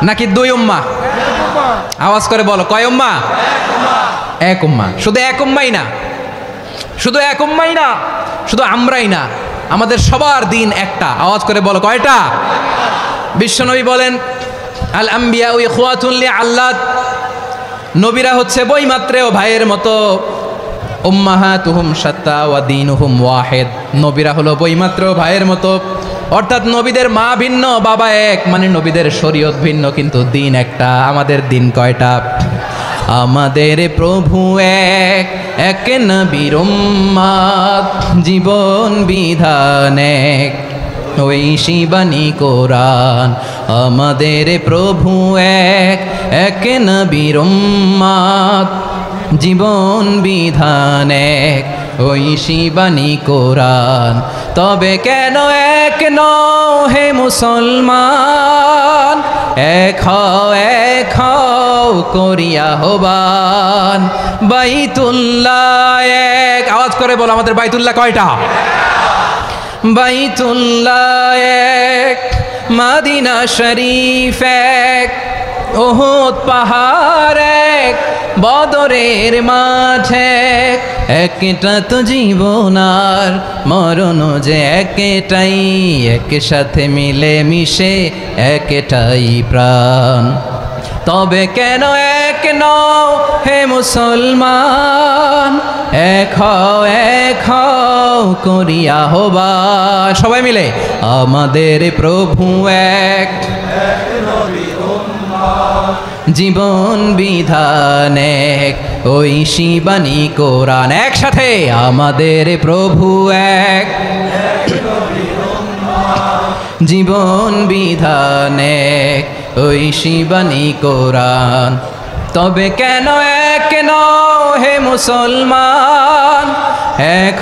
নাকি দুই উম্মাহ? আওয়াজ করে বলো, কয় উম্মাহ? এক উম্মাহ। শুধু এক উম্মাই না, শুধু এক উম্মাই না, শুধু আমরাই না, আমাদের সবার দিন একটা। আওয়াজ করে বলো, কয়টা? বিশ্বনবী বলেন, আল আম্বিয়া ইখওয়াতুন লিআল্লাত, নবীরা হচ্ছে বইমাত্রেও ভাইয়ের মতো। উম্মাহাতুহুম শাত্তা ওয়া দীনুহুম ওয়াহিদ, নবীরা হলো বইমাত্রেও ভাইয়ের মতো। অর্থাৎ নবীদের মা ভিন্ন, বাবা এক, মানে নবীদের শরীয়ত ভিন্ন, কিন্তু দিন একটা। আমাদের দিন কয়টা? আমাদের প্রভু এক, এক নবীর উম্মত, জীবন বিধান এক, ওই শিবানী কোরআন। আমাদের প্রভু এক, এক নবীর উম্মত, জীবন বিধান এক, ওই শিবানী কোরআন। তবে কেন এক নও হে মুসলমান, এক হও করিয়া হবান। বাইতুল্লাহ এক, আওয়াজ করে বলো, আমাদের বাইতুল্লাহ কয়টা? বাইতুল্লাহ এক, মদিনা শরীফ এক, উহুদ পাহাড় এক, বদরের মাঠ এক। একটা তো জীবন আর মরণ যে একটাই, এক সাথে মিলে মিশে একটাই প্রাণ। তবে কেন এক নও হে মুসলমান, এক হও করিয়া হবান। সবাই মিলে, আমাদের প্রভু এক, জীবন বিধান এক, ওই শিবানী কোরআন। একসাথে, আমাদের প্রভু এক, জীবন বিধান এক, ওই শিবানী কোরআন। তবে কেন এক নও হে মুসলমান, এক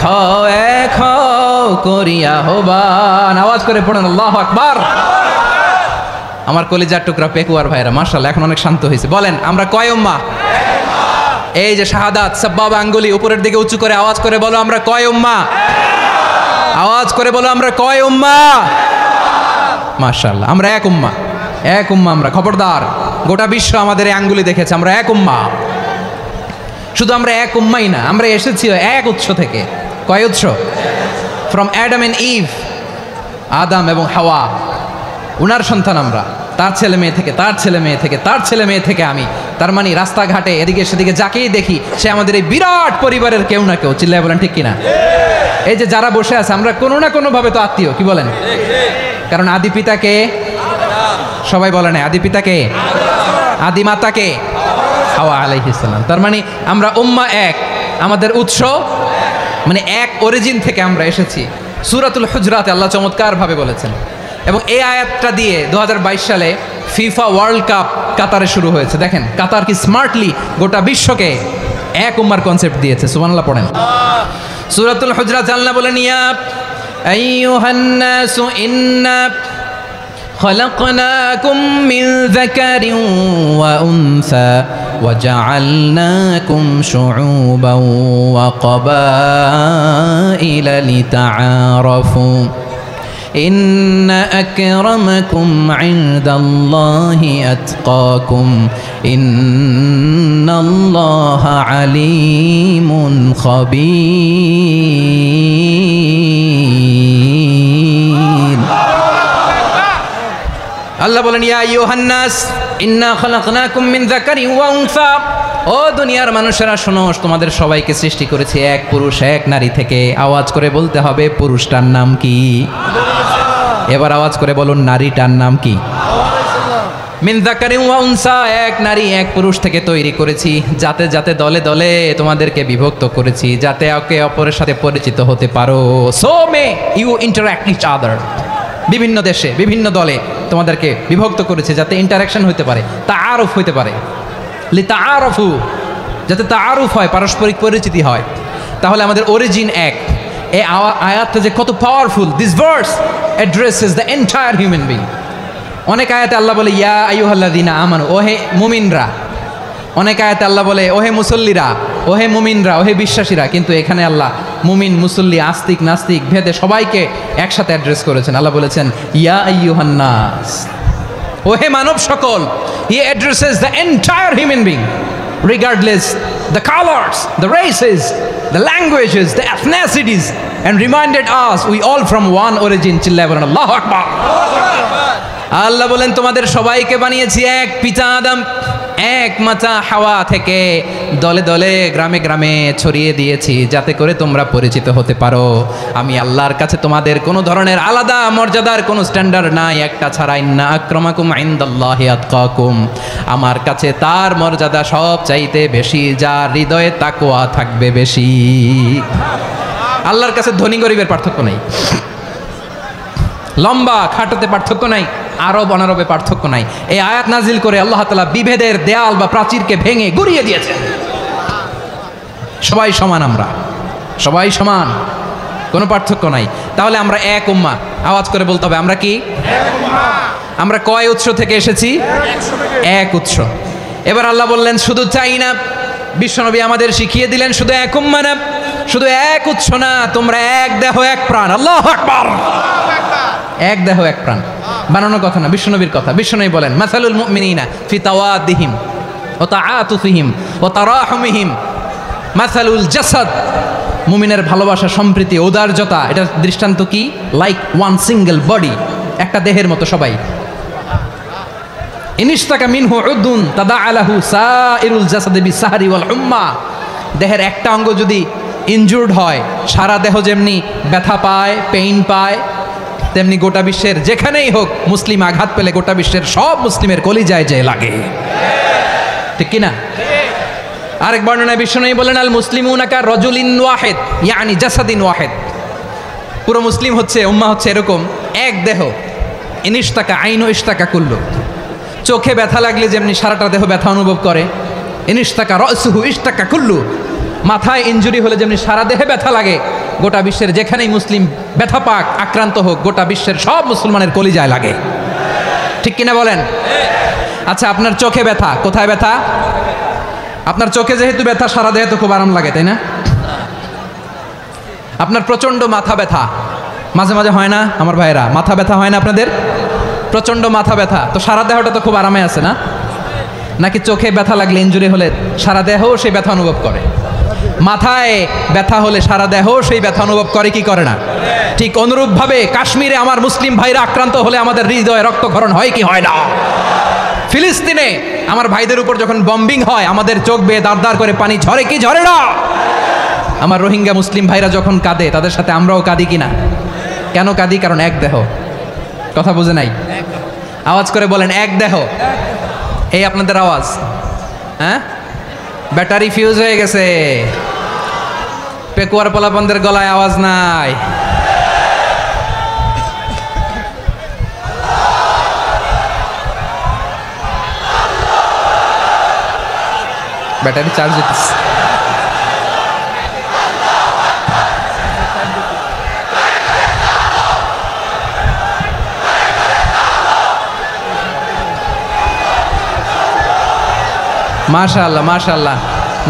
হও করিয়া হবান। আওয়াজ করে পড়ুন আল্লাহু আকবার। আমার কলিজার টুকরা পেকুয়ার ভাইরা মাশাআল্লাহ এখন অনেক শান্ত হয়েছে। বলেন, আমরা কয় উম্মাহ? এই যে শাহাদাত, সাব্বাবা আঙ্গুলি উপরের দিকে উঁচু করে আওয়াজ করে বলো, আমরা কয় উম্মাহ? আওয়াজ করে বলো, আমরা কয় উম্মাহ? মাশাআল্লাহ, আমরা এক উম্মাহ, এক উম্মাহ আমরা। খবরদার, গোটা বিশ্ব আমাদের এই আঙ্গুলি দেখেছে, আমরা এক উম্মাহ। শুধু আমরা এক উম্মাই না, আমরা এসেছি এক উৎস থেকে। কয় উৎস? ফ্রম অ্যাডাম এন্ড ইভ, আদম এবং হাওয়া, উনার সন্তান আমরা। তার ছেলে মেয়ে থেকে, তার ছেলে মেয়ে থেকে, তার ছেলে মেয়ে থেকে আমি। তার মানে রাস্তাঘাটে এদিকে সেদিকে যাকেই দেখি সে আমাদের এই বিরাট পরিবারের কেউ না কেউ। চিল্লায় বলেন ঠিক কিনা? এই যে যারা বসে আছে, আমরা কোনো না কোনো ভাবে তো আত্মীয়। কি বলেন? কারণ আদি পিতাকে সবাই বলে না, আদি পিতাকে, আদি মাতাকে হাওয়া আলাইহিস সালাম। তার মানে আমরা উম্মাহ এক, আমাদের উৎস মানে এক অরিজিন থেকে আমরা এসেছি। সূরাতুল হুজরাতে আল্লাহ চমৎকার ভাবে বলেছেন। এবং এই আয়াতটা দিয়ে 2022 সালে ফিফা ওয়ার্ল্ড কাপ কাতারে শুরু হয়েছে। দেখেন কাতার কি স্মার্টলি গোটা বিশ্বকে এক উম্মার কনসেপ্ট দিয়েছে। সুবহানাল্লাহ পড়েন। সূরাতুল হুজরাত আল্লাহ বলেন, ইয়া আইয়ুহান নাসু ইন্না খলাকনাকুম মিন যাকারিন ওয়া উনসা ওয়া জাআলনাকুম শুউবান ওয়া ক্বাবাইলা লিতাআরাফু ইন্না আকরামাকুম ইনদাল্লাহি আতকাকুম ইন্নাল্লাহা আলীমুন খাবীর। আল্লাহ বলেন, ইয়া আইয়ুহান নাস ইন্না খলাকনাকুম মিন যাকারিন ওয়া উনসা, ও দুনিয়ার মানুষেরা শোনো, তোমাদের সবাইকে সৃষ্টি করেছি এক পুরুষ এক নারী থেকে। আওয়াজ করে বলতে হবে, পুরুষটার নাম কি? এবার আওয়াজ করে বলুন, নারীটার নাম কি? মিন যাকারিন ওয়া উনসা, এক নারী এক পুরুষ থেকে তৈরি করেছি। যাতে যাতে দলে দলে তোমাদেরকে বিভক্ত করেছি, যাতে একে অপরের সাথে পরিচিত হতে পারো। So may you interact each other. বিভিন্ন দেশে বিভিন্ন দলে তোমাদেরকে বিভক্ত করেছে যাতে ইন্টারাকশন হইতে পারে, তাআরুফ হইতে পারে। লিতাআরাফু, যাতে তাআরুফ হয়, পারস্পরিক পরিচিতি হয়। তাহলে আমাদের অরিজিন এক। এই আয়াতটা যে কত powerful. This verse addresses the entire human being. অনেক আয়াতে আল্লাহ বলে, ইয়া আইয়ুহাল্লাযীনা আমানু, ওহে মুমিনরা। অনেক আয়াতে আল্লাহ বলে, ওহে মুসল্লিরা। ওহে মুমিনরা, ওহে বিশ্বাসীরা, কিন্তু এখানে আল্লাহ মুমিন মুসল্লি আস্তিক নাস্তিক ভেদে সবাইকে একসাথে অ্যাড্রেস করেছেন। আল্লাহ বলেছেন ইয়া আইয়ুহান নাস, ওহে মানব সকল। হি addresses the entire human being regardless the colors, the races, the languages, the ethnicities, and reminded us we all from one origin. চিল্লায় বলেন আল্লাহু আকবার। আল্লাহ বলেন তোমাদের সবাইকে বানিয়েছি এক পিতা আদম, এক মাতা হাওয়া থেকে, দলে দলে গ্রামে গ্রামে ছড়িয়ে দিয়েছি যাতে করে তোমরা পরিচিত হতে পারো। আমি আল্লাহর কাছে তোমাদের কোনো ধরনের আলাদা মর্যাদার কোনো স্ট্যান্ডার্ড নাই একটা ছাড়া। ইন্না আক্রামাকুম ইনদাল্লাহি আতকাকুম, আমার কাছে তার মর্যাদা সব চাইতে বেশি যার হৃদয়ে তাকওয়া থাকবে বেশি। আল্লাহর কাছে ধনী গরিবের পার্থক্য নেই, লম্বা খাটোতে পার্থক্য নাই, আরব অনারবে পার্থক্য নাই। এই আয়াত নাজিল করে আল্লাহ তাআলা বিভেদের দেয়াল বা প্রাচীরকে ভেঙে গুড়িয়ে দিয়েছেন। সবাই সমান, আমরা সবাই সমান, কোনো পার্থক্য নাই। তাহলে আমরা এক উম্মাহ। আওয়াজ করে বলতে হবে আমরা কি? আমরা কয় উৎস থেকে এসেছি? এক উৎস। এবার আল্লাহ বললেন শুধু চাই না, বিশ্বনবী আমাদের শিখিয়ে দিলেন শুধু এক উম্মাহ না, শুধু এক উৎস না, তোমরা এক দেহ এক প্রাণ। আল্লাহু আকবার। এক দেহ এক প্রাণ, বানানো কথা না, বিশ্বনবীর কথা। বিশ্বনবী বলেন মাসালুল মুমিনিনা ফি তাওয়াদিহিম ওয়া তাআতুফিহিম ওয়া তারাহুমিহিম মাসালুল জাসাদ, মুমিনের ভালোবাসা, সম্প্রীতি, ঔদার্যতা, এটার দৃষ্টান্ত কি? লাইক ওয়ান সিঙ্গেল বডি, একটা দেহের মতো সবাই। ইনিশতাকা মিনহু উদুন তাদাআলাহু সাইরুল জাসাদি বিসাহরি ওয়াল হুম্মা, দেহের একটা অঙ্গ যদি ইনজুর্ড হয় সারা দেহ যেমনি ব্যথা পায়, পেইন পায়, তেমনি গোটা বিশ্বের যেখানেই হোক মুসলিম আঘাত পেলে গোটা বিশ্বের সব মুসলিমের কলিজায় যে লাগে, ঠিক কিনা? আরেক বর্ণনায় বিশ্বনবী বলেন আল মুসলিমুনা কা রাজুলিন ওয়াহিদ ইয়ানি জাসাদিন ওয়াহিদ, পুরো মুসলিম হচ্ছে, উম্মাহ হচ্ছে এরকম এক দেহ। ইনিশতাকা আইনু ইশতাকা কুল্লু, চোখে ব্যথা লাগলে যেমনি সারাটা দেহ ব্যথা অনুভব করে, ইনিশতাকা রাসুহু ইশতাকা কুল্লু, মাথায় ইনজুরি হলে যেমনি সারা দেহে ব্যথা লাগে, গোটা বিশ্বের যেখানেই মুসলিম ব্যথা পাক, আক্রান্ত হোক, গোটা বিশ্বের সব মুসলমানের কলিজায় লাগে, ঠিক কিনা বলেন? আচ্ছা, আপনার চোখে ব্যথা, কোথায় ব্যথা? আপনার চোখে যেহেতু ব্যথা, সারা দেহে তো খুব আরাম লাগে, তাই না? আপনার প্রচন্ড মাথা ব্যথা মাঝে মাঝে হয় না আমার ভাইয়েরা? মাথা ব্যথা হয় না আপনাদের? প্রচন্ড মাথা ব্যথা, তো সারা দেহটা তো খুব আরামে আছে না? নাকি চোখে ব্যথা লাগলে, ইনজুরি হলে সারা দেহ সেই ব্যথা অনুভব করে? মাথায় ব্যথা হলে সারা দেহ সেই ব্যথা অনুভব করে কি করে না? ঠিক অনুরূপভাবে কাশ্মীরে আমার মুসলিম ভাইরা আক্রান্ত হলে আমাদের হৃদয়ে রক্তক্ষরণ হয় কি হয় না? ফিলিস্তিনে আমার ভাইদের উপর যখন বম্বিং হয় আমাদের চোখ বেয়ে দাঁড় দাঁড় করে পানি ঝরে কি ঝরে না? আমার রোহিঙ্গা মুসলিম ভাইরা যখন কাঁদে তাদের সাথে আমরাও কাঁদি কিনা? কেন কাঁদি? কারণ এক দেহ। কথা বুঝে নাই? আওয়াজ করে বলেন এক দেহ। এই আপনাদের আওয়াজ, হ্যাঁ? ব্যাটারি ফিউজ হয়ে গেছে, পেকুয়ার পোলাপনদের গলায় আওয়াজ নাই। ব্যাটারি চার্জ দিতেছে। মাশাআল্লাহ মাশাআল্লাহ।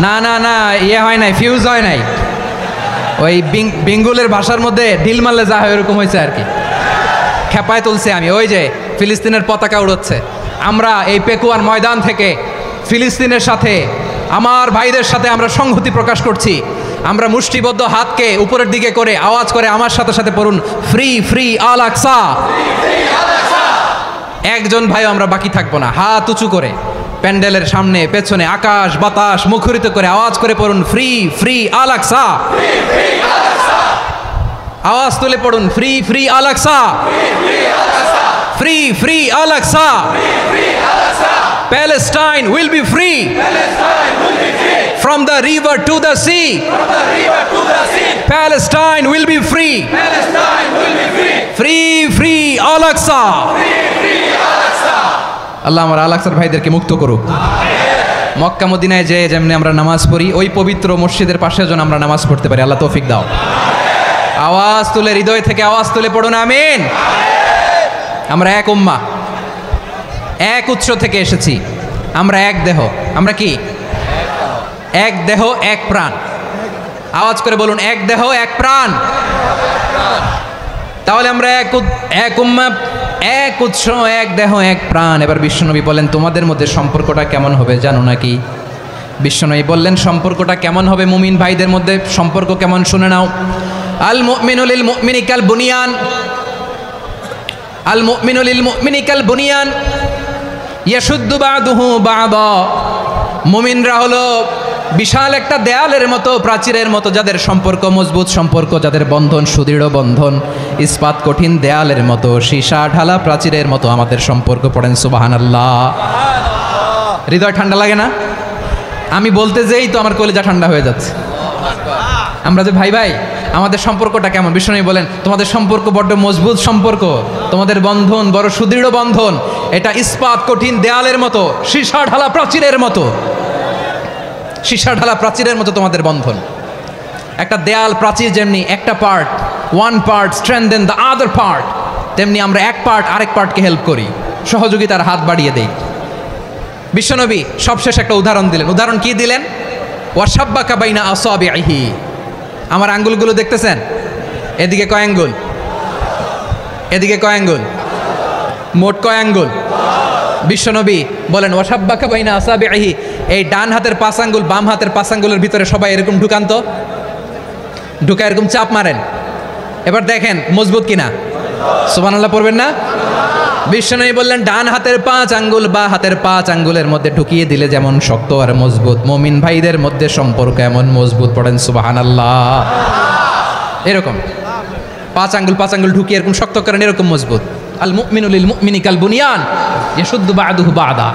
না না না, ইয়ে হয় নাই, ফিউজ হয় নাই, ওই বেঙ্গলের ভাষার মধ্যে ঢিল মারলে যা হয় এরকম হয়েছে আর কি। খেপায় তুলছে আমি, ওই যে ফিলিস্তিনের পতাকা উড়োচ্ছে। আমরা এই পেকুয়ার ময়দান থেকে ফিলিস্তিনের সাথে, আমার ভাইদের সাথে আমরা সংহতি প্রকাশ করছি। আমরা মুষ্টিবদ্ধ হাতকে উপরের দিকে করে আওয়াজ করে আমার সাথে সাথে পড়ুন ফ্রি ফ্রি আল আকসা। একজন ভাই আমরা বাকি থাকবো না, হাত উঁচু করে প্যান্ডেলের সামনে পেছনে আকাশ বাতাস মুখরিত করে আওয়াজ করে পড়ুন ফ্রি ফ্রি আল আকসা। আওয়াজ তুলে পড়ুন free free Al Aqsa, free free Al Aqsa. Palestine will be free from the river to the sea. Palestine will be free. Free free Al Aqsa. আল্লাহ আমার আল আকসার ভাইদেরকে মুক্ত করুক। মক্কা মদিনায় যে যেমনি আমরা নামাজ পড়ি, ওই পবিত্র মসজিদের পাশে যেন আমরা নামাজ পড়তে পারি। আল্লাহ তৌফিক দাও। আওয়াজ তুলে, হৃদয় থেকে আওয়াজ তুলে পড়ুন আমিন। আমরা এক উম্মাহ, এক উৎস থেকে এসেছি, আমরা এক দেহ। আমরা কি? এক দেহ এক প্রাণ। আওয়াজ করে বলুন, এক দেহ এক প্রাণ। তাহলে আমরা এক উম্মাহ, এক উৎস, এক দেহ এক প্রাণ। এবার বিশ্বনবী বলেন তোমাদের মধ্যে সম্পর্কটা কেমন হবে জানো নাকি? বিশ্বনবী বললেন সম্পর্কটা কেমন হবে মুমিন ভাইদের মধ্যে, সম্পর্ক কেমন শুনে নাও। আল মুমিনু লিল মুমিনি কাল বুনিয়ান, আল মুমিনু লিল মুমিনি কাল বুনিয়ান ইয়াশুদ্দু বা'দুহু বা'দা। মুমিনরা হলো বিশাল একটা দেয়ালের মতো, প্রাচীরের মতো, যাদের সম্পর্ক মজবুত সম্পর্ক, যাদের বন্ধন সুদৃঢ় বন্ধন, ইস্পাত কঠিন দেয়ালের মতো, সীসা ঢালা প্রাচীরের মতো আমাদের সম্পর্ক। পড়েন সুবহানাল্লাহ। হৃদয় ঠান্ডা লাগে না? আমি বলতে যেই তো আমার কলিজা ঠান্ডা হয়ে যাচ্ছে। আমরা যে ভাই ভাই, আমাদের সম্পর্কটা কেমন? বিষ্ণু বলেন তোমাদের সম্পর্ক বড্ড মজবুত সম্পর্ক, তোমাদের বন্ধন বড় সুদৃঢ় বন্ধন, এটা ইস্পাত কঠিন দেয়ালের মতো, সীসা ঢালা প্রাচীরের মতো, সীসা ঢালা প্রাচীরের মতো তোমাদের বন্ধন। একটা দেয়াল প্রাচীর যেমনি একটা part, one part strengthen the other part, তেমনি আমরা এক পার্ট আরেক পার্টকে হেল্প করি, সহযোগিতার হাত বাড়িয়ে দেই। বিশ্বনবী সবশেষ একটা উদাহরণ দিলেন। উদাহরণ কি দিলেন? ওয়াশাব্বাকা বাইনা আসাবিহি। আমার আঙ্গুলগুলো দেখতেছেন? এদিকে কয় আঙ্গুল, এদিকে কয় আঙ্গুল, মোট কয় আঙ্গুল? বিশ্বনবী বলেন ওয়াশাব্বাকা বাইনা আসাবিহি, এই ডান হাতের 5 আঙ্গুল বাম হাতের 5 আঙ্গুলের ভিতরে সবাই এরকম ঢুকান তো, ঢুকা এরকম চাপ মারেন। এবার দেখেন মজবুত কিনা। সুবহানাল্লাহ পড়বেন না? বিশ্বনবী বললেন ডান হাতের 5 আঙ্গুল বা হাতের 5 আঙ্গুলের মধ্যে ঢুকিয়ে দিলে যেমন শক্ত আর মজবুত, মুমিন ভাইদের মধ্যে সম্পর্ক এমন মজবুত। পড়েন সুবহানাল্লাহ। এরকম 5 আঙ্গুল ঢুকিয়ে এরকম শক্ত করেন, এরকম মজবুত। আল মুমিনু লিল মুমিনি কাল বুনিয়ান ইয়াশুদ্দু বা'দুহু বা'দা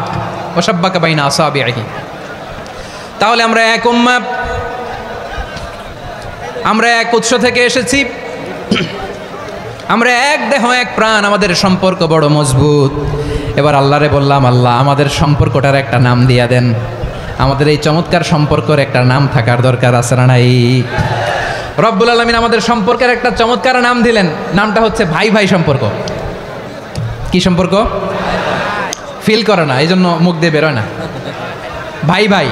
ওয়াশাব্বাকা বাইনা আসাবিহি। তাহলে আমরা এক উম্মাহ, আমরা এক উৎস থেকে এসেছি, আমরা এক দেহ এক প্রাণ, আমাদের সম্পর্ক বড় মজবুত। এবার আল্লাহরে বললাম আল্লাহ আমাদের সম্পর্কটার একটা নাম দিয়া দেন। আমাদের এই চমৎকার সম্পর্কের একটা নাম থাকার দরকার আছে না নাই? রব্বুল আলামিন আমাদের সম্পর্কের একটা চমৎকার নাম দিলেন, নামটা হচ্ছে ভাই ভাই সম্পর্ক। কি সম্পর্ক? ফিল করে না, এই জন্য মুখ দিয়ে বেরোয় না। ভাই ভাই,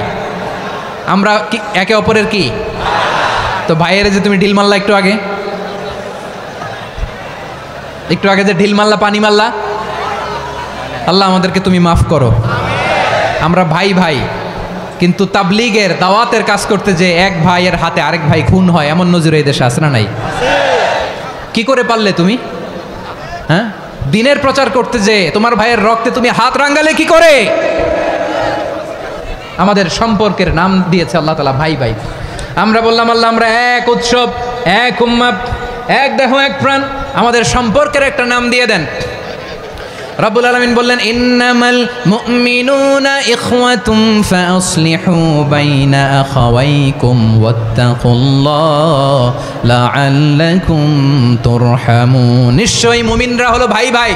আমরা একে অপরের কি? তো ভাইয়ের যে তুমি ঢিল মারলা একটু আগে, একটু আগে যে ঢিল মারলা, পানি মারলা, আল্লাহ আমাদেরকে তুমি মাফ করো। আমরা ভাই ভাই, কিন্তু তাবলীগের দাওয়াতের কাজ করতে যে এক ভাইয়ের হাতে আরেক ভাই খুন হয়, এমন নজির এই দেশে আছে না নাই? কি করে পারলে তুমি? হ্যাঁ, দিনের প্রচার করতে যে তোমার ভাইয়ের রক্তে তুমি হাত রাঙ্গালে কি করে? আমাদের সম্পর্কের নাম দিয়েছে আল্লাহ তাআলা ভাই ভাই। আমরা বললাম আল্লাহ আমরা এক উৎসব, এক উম্মাহ, এক দেহ এক প্রাণ, আমাদের সম্পর্কের একটা নাম দিয়ে দেন। রব্বুল আলামিন বললেন ইন্নামাল মুমিনুনা ইখওয়াতুম ফাসলিহু বাইনা আখাওয়াইকুম ওয়াত্তাকুল্লাহ লাআল্লাকুম তুরহামুন। নিশ্চয়ই মুমিনরা হলো ভাই ভাই,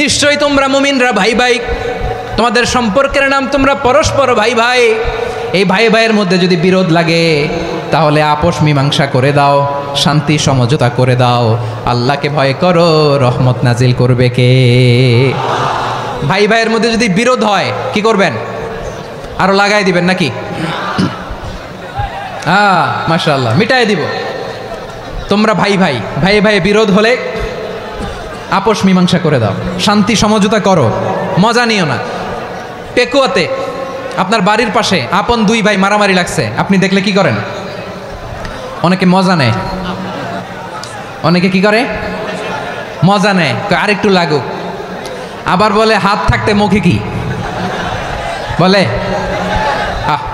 নিশ্চয়ই তোমরা মুমিনরা ভাই ভাই, তোমাদের সম্পর্কের নাম তোমরা পরস্পর ভাই ভাই। এই ভাই ভাইয়ের মধ্যে যদি বিরোধ লাগে তাহলে আপোষ মীমাংসা করে দাও, শান্তি সমঝোতা করে দাও। আল্লাহকে ভয় করো, রহমত নাজিল করবে কে? ভাই ভাইয়ের মধ্যে যদি বিরোধ হয় কি করবেন? আরো লাগাই দিবেন নাকি? মাশাআল্লাহ, মিটাই দিব। তোমরা ভাই ভাই, ভাই ভাই বিরোধ হলে আপোষ মীমাংসা করে দাও, শান্তি সমঝোতা করো, মজা নিও না। পেকুয়াতে আপনার বাড়ির পাশে আপন 2 ভাই মারামারি লাগছে, আপনি দেখলে কি করেন? অনেকে মজা নেয়। অনেকে কি করে? মজা নেয়, আরেকটু লাগুক। আবার বলে হাত থাকতে মুখে কি বলে?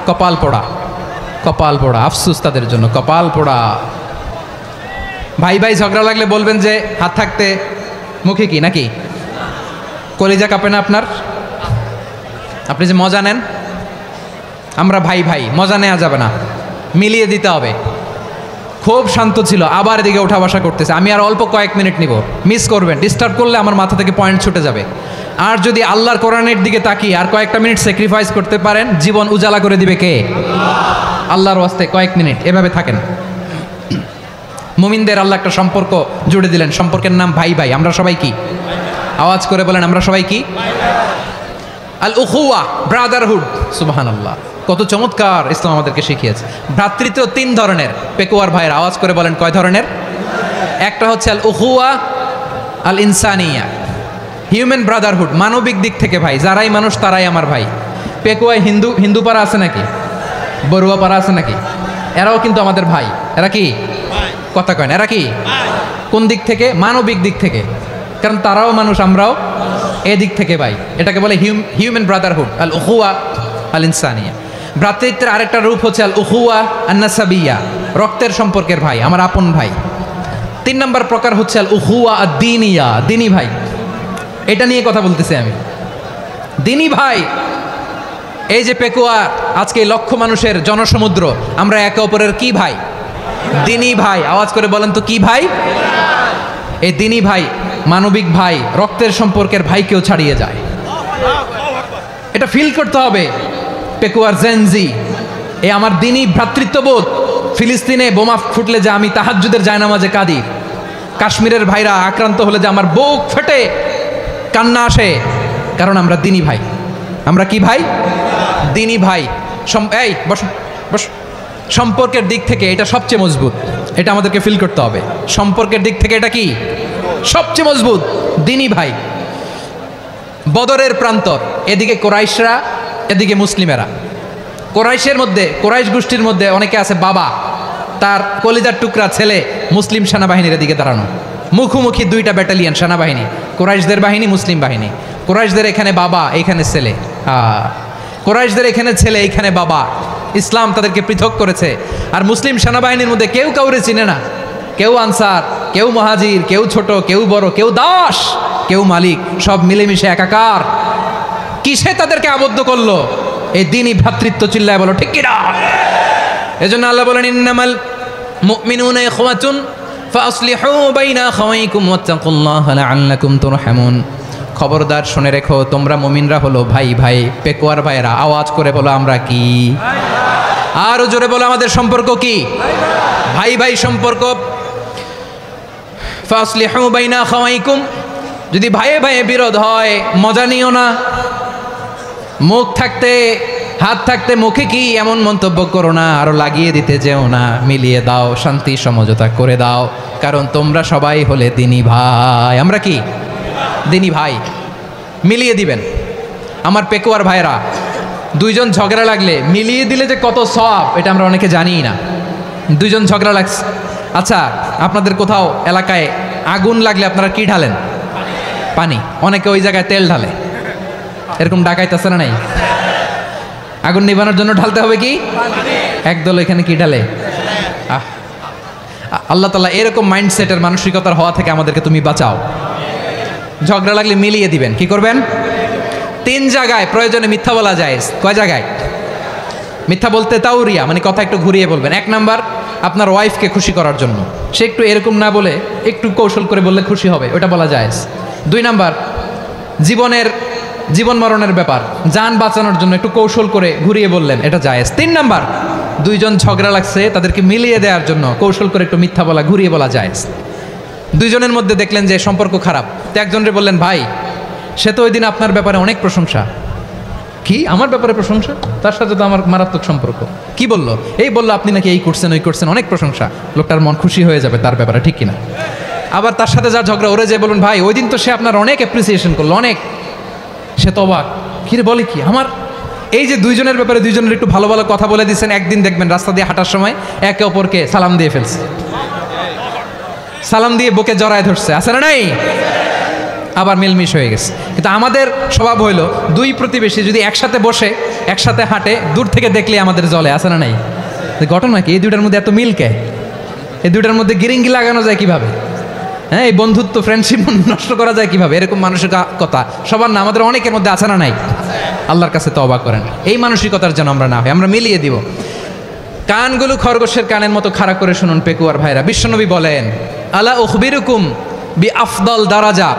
কপাল পোড়া, কপাল পোড়া। আফসোস তাদের জন্য, কপাল পোড়া। ভাই ভাই ঝগড়া লাগলে বলবেন যে হাত থাকতে মুখে কি, নাকি? কলিজা কাঁপে না আপনার? আপনি যে মজা নেন। আমরা ভাই ভাই, মজা নেওয়া যাবে না, মিলিয়ে দিতে হবে। খুব শান্ত ছিল, আবার এদিকে ওঠা বসা করতেছে। আমি আর অল্প কয়েক মিনিট নিব, মিস করবেন। ডিস্টার্ব করলে আমার মাথা থেকে পয়েন্ট ছুটে যাবে। আর যদি আল্লাহর কোরআনের দিকে তাকিয়ে আর কয়েকটা মিনিট স্যাক্রিফাইস করতে পারেন, জীবন উজালা করে দিবে কে? আল্লাহর ওয়াস্তে কয়েক মিনিট এভাবে থাকেন। মুমিনদের আল্লাহ একটা সম্পর্ক জুড়ে দিলেন, সম্পর্কের নাম ভাই ভাই। আমরা সবাই কি? আওয়াজ করে বলেন আমরা সবাই কি? আল উখুয়া, ব্রাদারহুড। সুবহানাল্লাহ, কত চমৎকার ইসলাম আমাদেরকে শিখিয়েছে। ভ্রাতৃত্ব 3 ধরনের। পেকুয়ার ভাইয়ের আওয়াজ করে বলেন কয় ধরনের? একটা হচ্ছে আল উখুয়া আল ইনসানিয়া, হিউম্যান ব্রাদারহুড, মানবিক দিক থেকে ভাই, যারাই মানুষ তারাই আমার ভাই। পেকুয়ায় হিন্দু পাড়া আছে নাকি? বড়ুয়া পাড়া আছে নাকি? এরাও কিন্তু আমাদের ভাই। এরা কি কথা কয় না? এরা কি কোন দিক থেকে? মানবিক দিক থেকে, কারণ তারাও মানুষ, আমরাও এদিক থেকে ভাই। এটাকে বলে হিউম্যান ব্রাদারহুড, আল উখুয়া আল ইনসানিয়া। ভ্রাতৃত্বের আরেকটা রূপ হচ্ছে আল উখুয়া আন নাসাবিয়া, রক্তের সম্পর্কের ভাই, আমার আপন ভাই। 3 নম্বর প্রকার হচ্ছে আল উখুয়া আদ দ্বীনিয়া, দ্বীনি ভাই। এটা নিয়ে কথা বলতেছি আমি। দ্বীনি ভাই, এই যে পেকুয়া, আজকে লক্ষ মানুষের জনসমুদ্র, আমরা একে অপরের কি ভাই? দ্বীনি ভাই। আওয়াজ করে বলেন তো কি ভাই? এই দ্বীনি ভাই, মানবিক ভাই, রক্তের সম্পর্কের ভাইকেও ছাড়িয়ে যায়। এটা ফিল করতে হবে। পেকুয়ার জেনজি, এই আমার দ্বীনি ভ্রাতৃত্ববোধ। ফিলিস্তিনে বোমা ফুটলে যে আমি তাহাজ্জুদের জায়নামাজে কাঁদি, কাশ্মীরের ভাইরা আক্রান্ত হলে যে আমার বুক ফেটে কান্না আসে, কারণ আমরা দ্বীনি ভাই। আমরা কি ভাই? দ্বীনি ভাই। এই বস বস। সম্পর্কের দিক থেকে এটা সবচেয়ে মজবুত, এটা আমাদেরকে ফিল করতে হবে। সম্পর্কের দিক থেকে এটা কি সবচেয়ে মজবুত? দ্বীনি ভাই। বদরের প্রান্তর, এদিকে কোরাইশরা, এদিকে মুসলিমেরা। কোরাইশের মধ্যে, কোরাইশ গোষ্ঠীর মধ্যে অনেকে আছে বাবা, তার কলিজার টুকরা ছেলে মুসলিম সেনাবাহিনীর দিকে দাঁড়ানো, মুখোমুখি 2টা ব্যাটালিয়ন সেনাবাহিনী, কোরাইশদের বাহিনী, মুসলিম বাহিনী। কোরাইশদের এখানে বাবা, এইখানে ছেলে। কোরাইশদের এখানে ছেলে, এইখানে বাবা। ইসলাম তাদেরকে পৃথক করেছে। আর মুসলিম সেনাবাহিনীর মধ্যে কেউ কাউরে চিনে না, কেউ আনসার, কেউ মুহাজির, কেউ ছোট, কেউ বড়, কেউ দাস, কেউ মালিক, সব মিলেমিশে একাকার। কিসে তাদেরকে আবদ্ধ করলো? এই দ্বীনি ভ্রাতৃত্ব। চিল্লায় বলো ঠিক কিনা? এজন্য আল্লাহ বলেন, ইন্নামাল মুমিনুনা ইখওয়াতুন ফাসলিহু বাইনা আখাওয়াইকুম ওয়াত্তাকুল্লাহা লাআল্লাকুম তুরহামুন। খবরদার শুনে রেখো, তোমরা মুমিনরা হলো ভাই ভাই। পেকুয়ার ভাইরা আওয়াজ করে বলো আমরা কি? আরো জোরে বলো আমাদের সম্পর্ক কি? ভাই ভাই সম্পর্ক। ফাসলিহু বাইনা আখাওয়াইকুম। যদি ভাইয়ে ভাইয়ে বিরোধ হয়, মজা নিও না। মুখ থাকতে, হাত থাকতে মুখে কি এমন মন্তব্য করো না, আরো লাগিয়ে দিতে যেও না। মিলিয়ে দাও, শান্তি সমঝোতা করে দাও, কারণ তোমরা সবাই হলে দ্বীনি ভাই। আমরা কি দ্বীনি ভাই? মিলিয়ে দিবেন। আমার পেকুয়ার ভাইরা, 2 জন ঝগড়া লাগলে মিলিয়ে দিলে যে কত সওয়াব, এটা আমরা অনেকে জানিই না। 2 জন ঝগড়া লাগছে, আচ্ছা আপনাদের কোথাও এলাকায় আগুন লাগলে আপনারা কি ঢালেন? পানি। অনেকে ওই জায়গায় তেল ঢালে। এরকম ডাকাইতেছে না নাই? আগুন নিবানোর জন্য ঢালতে হবে কি? একদল এখানে কি ঢালে? আল্লাহ তাআলা এরকম মাইন্ডসেটের, মানসিকতার হওয়া থেকে আমাদেরকে তুমি বাঁচাও। ঝগড়া লাগলে মিলিয়ে দিবেন। কি করবেন? 3 জায়গায় প্রয়োজনে মিথ্যা বলা যায়। কয় জায়গায় মিথ্যা বলতে? তাওরিয়া, মানে কথা একটু ঘুরিয়ে বলবেন। 1 নাম্বার, আপনার ওয়াইফকে খুশি করার জন্য, সে একটু এরকম না বলে একটু কৌশল করে বললে খুশি হবে, ওটা বলা যায়। 2 নাম্বার, জীবন মরণের ব্যাপার, জান বাঁচানোর জন্য একটু কৌশল করে ঘুরিয়ে বললেন, এটা জায়েজ। 3 নাম্বার, 2 জন ঝগড়া লাগছে, তাদেরকে মিলিয়ে দেওয়ার জন্য কৌশল করে একটু মিথ্যা বলা, ঘুরিয়ে বলা জায়েজ। 2 জনের মধ্যে দেখলেন যে সম্পর্ক খারাপ, তো একজনরে বললেন, ভাই সে তো ওই দিন আপনার ব্যাপারে অনেক প্রশংসা। কি আমার ব্যাপারে প্রশংসা? তার সাথে তো আমার মারাত্মক সম্পর্ক। কি বললো? এই বললো আপনি নাকি এই করছেন, ওই করছেন, অনেক প্রশংসা। লোকটার মন খুশি হয়ে যাবে তার ব্যাপারে, ঠিক কিনা? আবার তার সাথে যা ঝগড়া, ওরে যে বলুন, ভাই ওই দিন তো সে আপনার অনেক অ্যাপ্রিসিয়েশন করলো, অনেক। সে তো অবাক, কিরে বলে কি? আমার এই যে 2 জনের ব্যাপারে 2 জনের একটু ভালো ভালো কথা বলে দিচ্ছেন, একদিন দেখবেন রাস্তা দিয়ে হাঁটার সময় একে অপরকে সালাম দিয়ে ফেলছে, সালাম দিয়ে বুকে জড়ায় ধরছে, আছে না নাই? আবার মিলমিশ হয়ে গেছে। কিন্তু আমাদের স্বভাব হইলো, 2 প্রতিবেশী যদি একসাথে বসে একসাথে হাঁটে, দূর থেকে দেখলে আমাদের জলে, আছে না নাই? ঘটনা কি? এই 2টার মধ্যে এত মিল কে? এই 2টার মধ্যে গিরিঙ্গি লাগানো যায় কিভাবে? হ্যাঁ, এই বন্ধুত্ব, ফ্রেন্ডশিপ নষ্ট করা যায় কিভাবে? এরকম মানসিকতা সবার না, আমাদের অনেকের মধ্যে আছে না নাই? আল্লাহর কাছে তওবা করেন, এই মানসিকতার যেন আমরা না হয়, আমরা মিলিয়ে দিব। কানগুলো খরগোশের কানের মতো খাড়া করে শুনুন পেকুয়ার ভাইরা। বিশ্বনবী বলেন, আলা উখবিরুকুম বি আফদাল দারাজা,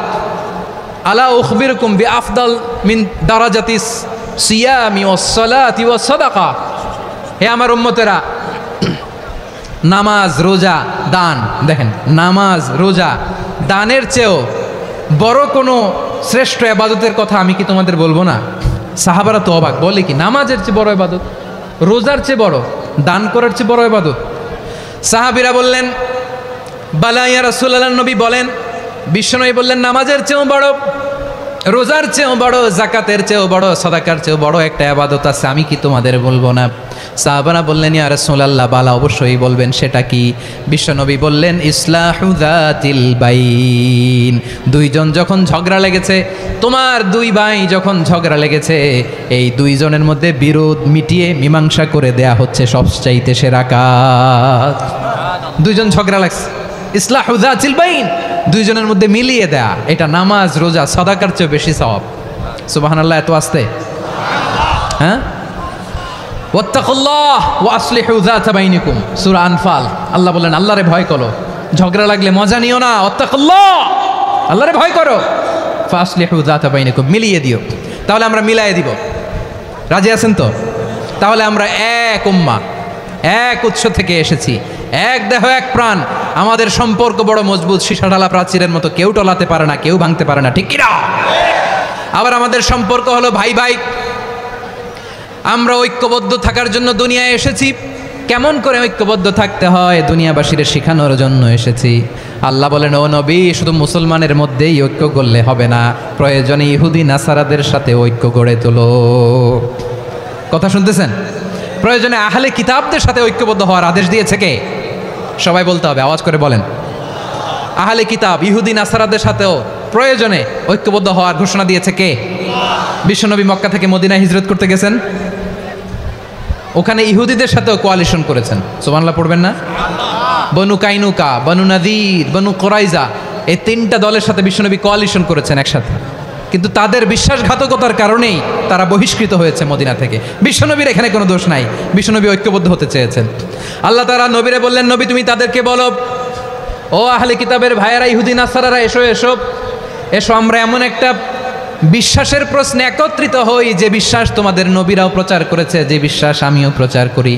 আলা উখবিরুকুম বি আফদাল মিন দারাজাতিস সিয়ামি ওয়াস সালাতি ওয়াস সাদাকা। হে আমার উম্মতেরা, নামাজ, রোজা, দান, দেখেন নামাজ, রোজা, দানের চেয়েও বড় কোনো শ্রেষ্ঠ ইবাদতের কথা আমি কি তোমাদের বলবো না? সাহাবারা তো অবাক, বলে কি নামাজের চেয়ে বড় ইবাদত, রোজার চেয়ে বড়, দান করার চেয়ে বড় ইবাদত? সাহাবীরা বললেন বালা ইয়া রাসূলুল্লাহ, নবী বলেন। বিশ্বনবী বললেন নামাজের চেয়েও বড়, রোজার চেয়েও বড়, যাকাতের চেয়েও বড়, সাদাকার চেয়েও বড় একটা ইবাদত আছে, আমি কি তোমাদের বলবো না? সাহাবারা বললেন ইয়া রাসূলুল্লাহ, বালা অবশ্যই বলবেন, সেটা কি? বিশ্বনবী বললেন ইসলাহু যাতিল বাইন। দুইজন যখন ঝগড়া লেগেছে, তোমার দুই ভাই যখন ঝগড়া লেগেছে, এই দুইজনের মধ্যে বিরোধ মিটিয়ে মীমাংসা করে দেয়া হচ্ছে সবচাইতে সেরা কাজ। দুইজন ঝগড়া লাগছে, ইসলাহু যাতিল বাইন, দুইজনের মধ্যে মিলিয়ে দেয়া, এটা নামাজ, রোজা, সাদাকার চেয়ে বেশি সওয়াব। সুবহানাল্লাহ, এত আসতে, হ্যাঁ? ওয়াত্তাকুল্লাহ ওয়া আসলিহু যাতা বাইনিকুম, সূরা আনফাল। আল্লাহ বলেন আল্লাহরে ভয় করো, ঝগড়া লাগলে মজা নিও না, ওয়াত্তাকুল্লাহ, আল্লাহরে ভয় করো, ফাসলিহু যাতা বাইনিকুম, মিলিয়ে দিও। তাহলে আমরা মিলায়ে দিব, রাজি আছেন তো? তাহলে আমরা এক উম্মাহ, এক উৎস থেকে এসেছি, এক দেহ এক প্রাণ, আমাদের সম্পর্ক বড় মজবুত, সীসাঢালা প্রাচীরের মতো, কেউ টলাতে পারে না, কেউ ভাঙতে পারে না, ঠিক কিনা? আবার আমাদের সম্পর্ক হলো ভাই ভাই, আমরা ঐক্যবদ্ধ থাকার জন্য দুনিয়ায় এসেছি। কেমন করে ঐক্যবদ্ধ থাকতে হয় দুনিয়াবাসীর শেখানোর জন্য এসেছি। আল্লাহ বলেন ও নবী, শুধু মুসলমানের মধ্যেই ঐক্য করলে হবে না, প্রয়োজনে ইহুদি নাসারাদের সাথে ঐক্য গড়ে তোলো। কথা শুনতেছেন? প্রয়োজনে আহলে কিতাবদের সাথে ঐক্যবদ্ধ হওয়ার আদেশ দিয়েছে কে? সবাই বলতে হবে, আওয়াজ করে বলেন। আহলে কিতাব ইহুদি নাসারাদের সাথেও প্রয়োজনে ঐক্যবদ্ধ হওয়ার ঘোষণা দিয়েছে কে? বিশ্বনবী মক্কা থেকে মদিনায় হিজরত করতে গেছেন, ওখানে ইহুদিদের সাথেও কোয়ালিশন করেছেন। সুবহানাল্লাহ পড়বেন না? বনু কাইনুকা, বনু নাদির, বনু কোরাইজা, এই তিনটা দলের সাথে বিশ্বনবী কোয়ালিশন করেছেন একসাথে, কিন্তু তাদের বিশ্বাসঘাতকতার কারণেই তারা বহিষ্কৃত হয়েছে মদিনা থেকে। বিশ্বনবীর এখানে কোনো দোষ নাই, বিশ্বনবী ঐক্যবদ্ধ হতে চেয়েছেন। আল্লাহ তাআলা নবীরে বললেন, নবী তুমি তাদেরকে বলো, ও আহলে কিতাবের ভাইয়েরা, ইহুদি নাসারারা, এসো এসো এসো, আমরা এমন একটা বিশ্বাসের প্রশ্নে একত্রিত হই যে বিশ্বাস তোমাদের নবীরাও প্রচার করেছে, যে বিশ্বাস আমিও প্রচার করি,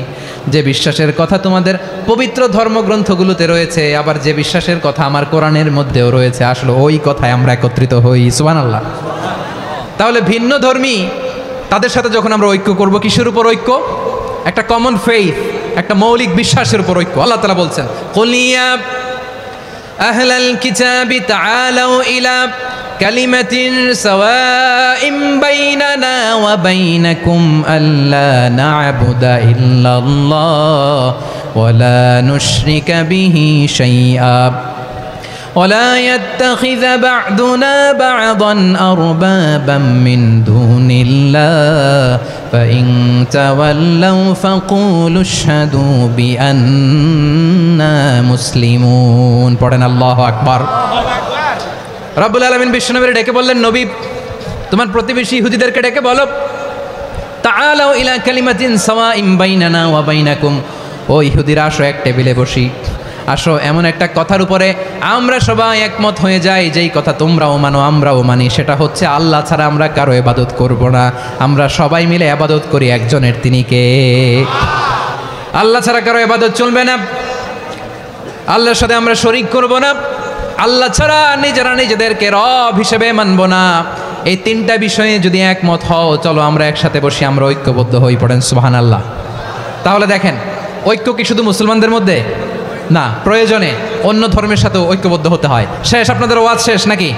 যে বিশ্বাসের কথা তোমাদের পবিত্র ধর্মগ্রন্থগুলোতে রয়েছে, আবার যে বিশ্বাসের কথা আমার কোরআনের মধ্যেও রয়েছে, আসলে ওই কথায় আমরা একত্রিত হই। সুবহানাল্লাহ। তাহলে ভিন্ন ধর্মী তাদের সাথে যখন আমরা ঐক্য করব, কিসের উপর ঐক্য? একটা কমন ফেইথ, একটা মৌলিক বিশ্বাসের উপর ঐক্য। আল্লাহ তাআলা বলছেন কুলিয়া আহলাল কিতাবি তাআলাউ ইলা কালিমাতিন সাওয়াইন বাইনানা ওয়া বাইনাকুম আল্লা না'বুদা ইল্লাল্লাহ ওয়া লা নুশরিকা বিহি শাইআ ওয়া লা ইয়াত্তাখিযা বা'দুনা বা'দান আরবাবাম মিন দুনিল্লাহ ফাইন তাওয়াল্লাউ ফাকুলু আশহাদু বিআন্না মুসলিমুন। পড়েন আল্লাহু আকবার। রব্বুল আলামিন বিশ্বনবীর ডেকে বললেন, নবী তোমার প্রতিবেশী ইহুদিদেরকে ডেকে বলো, তাআলাউ ইলা কালিমাতিন সাওয়াইন বাইনানা ওয়া বাইনাকুম, ও ইহুদিরা আসো, এক টেবিলে বসি, আসো এমন একটা কথার উপরে আমরা সবাই একমত হয়ে যাই, যেই কথা তোমরাও মানো আমরাও মানি, সেটা হচ্ছে আল্লাহ ছাড়া আমরা কারো ইবাদত করব না, আমরা সবাই মিলে ইবাদত করি একজনের, তিনি কে? আল্লাহ ছাড়া কারো ইবাদত চলবে না, আল্লাহর সাথে আমরা শরীক করব না, আল্লাহ ছাড়া নিজেরা নিজেদেরকে রব হিসেবে মানব না। এই তিনটা বিষয়ে যদি একমত হও, চলো আমরা একসাথে বসি, আমরা ঐক্যবদ্ধ হই। পড়েন সুবহানাল্লাহ। তাহলে দেখেন, ঐক্য কি শুধু মুসলমানদের মধ্যে না, প্রয়োজনে অন্য ধর্মের সাথেও ঐক্যবদ্ধ হতে হয়। শেষ, আপনাদের ওয়াজ শেষ নাকি?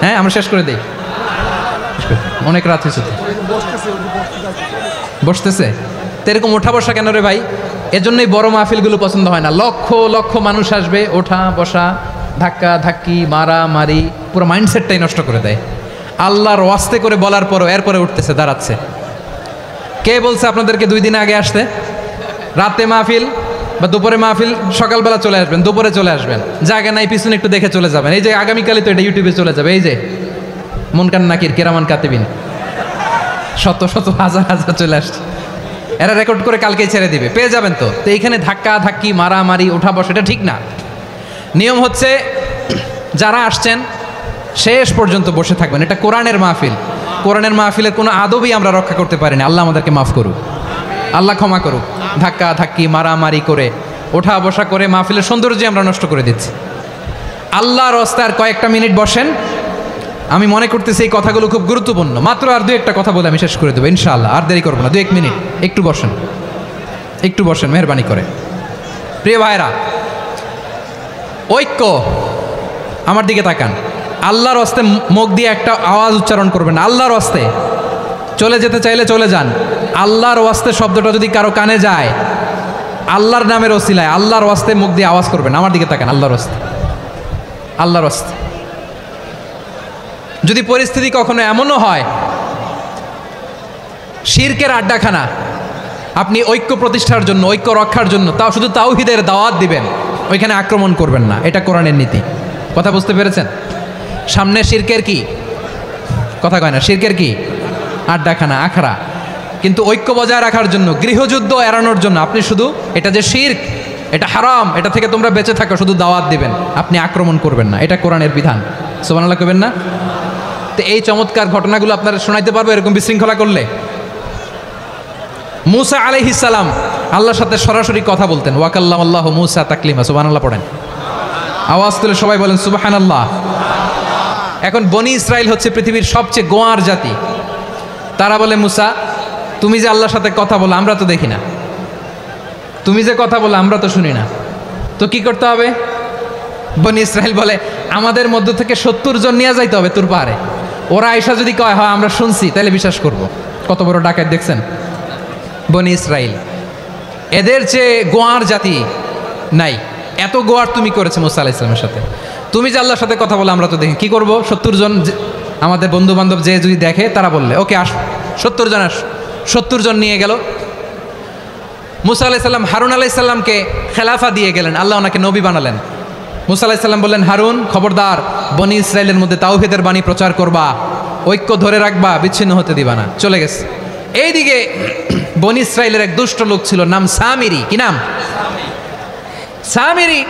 হ্যাঁ, আমরা শেষ করে দিই, অনেক রাত হয়েছে। বসতেছে তো এরকম ওঠা বসা কেন রে ভাই? এজন্যই বড় মাহফিলগুলো পছন্দ হয় না। লক্ষ লক্ষ মানুষ আসবে, ওঠা বসা, ধাক্কা ধাক্কি, মারা মারি, পুরো মাইন্ডসেটটাই নষ্ট করে দেয়। আল্লাহর ওয়াস্তে করে বলার পরও এরপরে উঠতেছে, দাঁড়াচ্ছে। কে বলছে আপনাদেরকে 2 দিন আগে আসতে? রাতে মাহফিল বা দুপুরে মাহফিল, সকালবেলা চলে আসবেন, দুপুরে চলে আসবেন, জায়গা নাই পিছনে একটু দেখে চলে যাবেন। এই যে আগামীকালই তো এটা ইউটিউবে চলে যাবে, এই যে মুনকার নাকির কিরামান কাতিবিন, শত শত হাজার হাজার চলে আসছে, এরা রেকর্ড করে কালকেই ছেড়ে দিবে, পেয়ে যাবেন তো। তো এইখানে ধাক্কা ধাক্কি, মারামারি, ওঠা বসা, এটা ঠিক না। নিয়ম হচ্ছে যারা আসছেন শেষ পর্যন্ত বসে থাকবেন। এটা কোরআনের মাহফিল, কোরআনের মাহফিলের কোনো আদবই আমরা রক্ষা করতে পারি না। আল্লাহ আমাদেরকে মাফ করুক, আল্লাহ ক্ষমা করুক। ধাক্কা ধাক্কি, মারামারি করে, ওঠা বসা করে মাহফিলের সৌন্দর্য আমরা নষ্ট করে দিচ্ছি। আল্লাহর রাস্তায় কয়েকটা মিনিট বসেন, আমি মনে করতেছি এই কথাগুলো খুব গুরুত্বপূর্ণ। মাত্র আর 2-1টা কথা বলে আমি শেষ করে দেবো ইনশাআল্লাহ, আর দেরি করবো না। 2-1 মিনিট একটু বসেন মেহরবানি করে। প্রিয় ভাইরা, ঐক্য, আমার দিকে তাকান। আল্লাহর হস্তে মুখ দিয়ে একটা আওয়াজ উচ্চারণ করবেন, আল্লাহর হস্তে। চলে যেতে চাইলে চলে যান। আল্লাহর ওয়াস্তে শব্দটা যদি কারো কানে যায়, আল্লাহর নামের ওসিলায় আল্লাহর ওয়াস্তে মুখ দিয়ে আওয়াজ করবেন। আমার দিকে তাকান, আল্লাহর ওয়াস্তে, আল্লাহর ওয়াস্তে। যদি পরিস্থিতি কখনো এমনও হয় শিরকের আড্ডাখানা, আপনি ঐক্য প্রতিষ্ঠার জন্য, ঐক্য রক্ষার জন্য তাও শুধু তাওহীদের দাওয়াত দিবেন, ওইখানে আক্রমণ করবেন না। এটা কোরআনের নীতি। কথা বুঝতে পেরেছেন? সামনে শিরকের কি কথা কয় না, শিরকের কি আড্ডাখানা, আখড়া। কিন্তু ঐক্য বজায় রাখার জন্য, গৃহযুদ্ধ এড়ানোর জন্য আপনি শুধু এটা যে শিরক, এটা হারাম, এটা থেকে তোমরা বেঁচে থাকো, শুধু দাওয়াত দিবেন, আপনি আক্রমণ করবেন না। এটা কোরআনের বিধান। সুবহানাল্লাহ কইবেন না? তো এই চমৎকার ঘটনাগুলো আপনারা শোনাইতে পারবো এরকম বিশৃঙ্খলা করলে। মুসা আলাইহিস সালাম আল্লাহর সাথে সরাসরি কথা বলতেন। ওয়াকাল্লামাল্লাহু মুসা তাকলিমা। সুবহানাল্লাহ পড়েন, আওয়াজ তুলে সবাই বলেন সুবহানাল্লাহ। এখন বনি ইসরাইল হচ্ছে পৃথিবীর সবচেয়ে গোয়ার জাতি। তারা বলে, মুসা তুমি যে আল্লাহর সাথে কথা বলো আমরা তো দেখি না, তুমি যে কথা বলো আমরা তো শুনি না, তো কি করতে হবে? বনি ইসরাইল বলে, আমাদের মধ্য থেকে 70 জন নিয়ে যাইতে হবে তোর পাহাড়ে। ওরা আয়সা যদি কয় হয় আমরা শুনছি, তাহলে বিশ্বাস করব। কত বড় ডাকাত দেখছেন বনি ইসরাইল। এদের চেয়ে গোয়ার জাতি নাই। এত গোয়ার তুমি করেছে মুসা আলাইহিস সালামের সাথে। তুমি যে আল্লাহর সাথে কথা বলে আমরা তো দেখি, কি করব? 70 জন আমাদের বন্ধু বান্ধব যে যদি দেখে, তারা বললে ওকে আস, 70 জন আস। 70 জন নিয়ে গেল। মুসা আলাইহিস সালাম হারুন আলাইহিস সালামকে খেলাফা দিয়ে গেলেন, আল্লাহ ওনাকে নবী বানালেন। মুসা আলাইহিস সালাম বললেন, হারুন খবরদার, বনি ইসরাইলের মধ্যে তাওহীদের বাণী প্রচার করবা, ঐক্য ধরে রাখবা, বিচ্ছিন্ন হতে দিবা না। চলে গেছে। এইদিকে বনি ইসরাইলের এক দুষ্ট লোক ছিল, নাম সামিরি। কি নাম? সামিরি।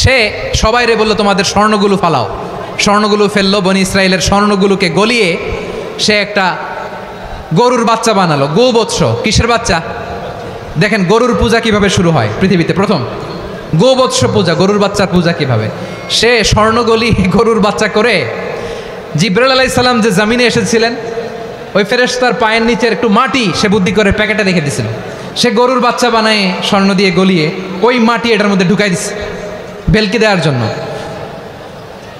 সে সবাইরে বলল, তোমাদের স্বর্ণগুলো ফালাও। স্বর্ণগুলো ফেললো। বনি ইসরাইলের স্বর্ণগুলোকে গলিয়ে সে একটা গরুর বাচ্চা বানালো। গোবৎস। কিসের বাচ্চা? দেখেন গরুর পূজা কিভাবে শুরু হয় পৃথিবীতে প্রথম, গোবৎস পূজা, গরুর বাচ্চার পূজা কিভাবে। সে স্বর্ণগলি গরুর বাচ্চা করে, জিবরাইল আলাইহিস সালাম যে জামিনে এসেছিলেন, ওই ফেরেশতার পায়ের নিচের একটু মাটি সে বুদ্ধি করে প্যাকেটে রেখে দিছিল। সে গরুর বাচ্চা বানায় স্বর্ণ দিয়ে গলিয়ে ওই মাটি এটার মধ্যে ঢুকাই দিছে ভেলকি দেওয়ার জন্য।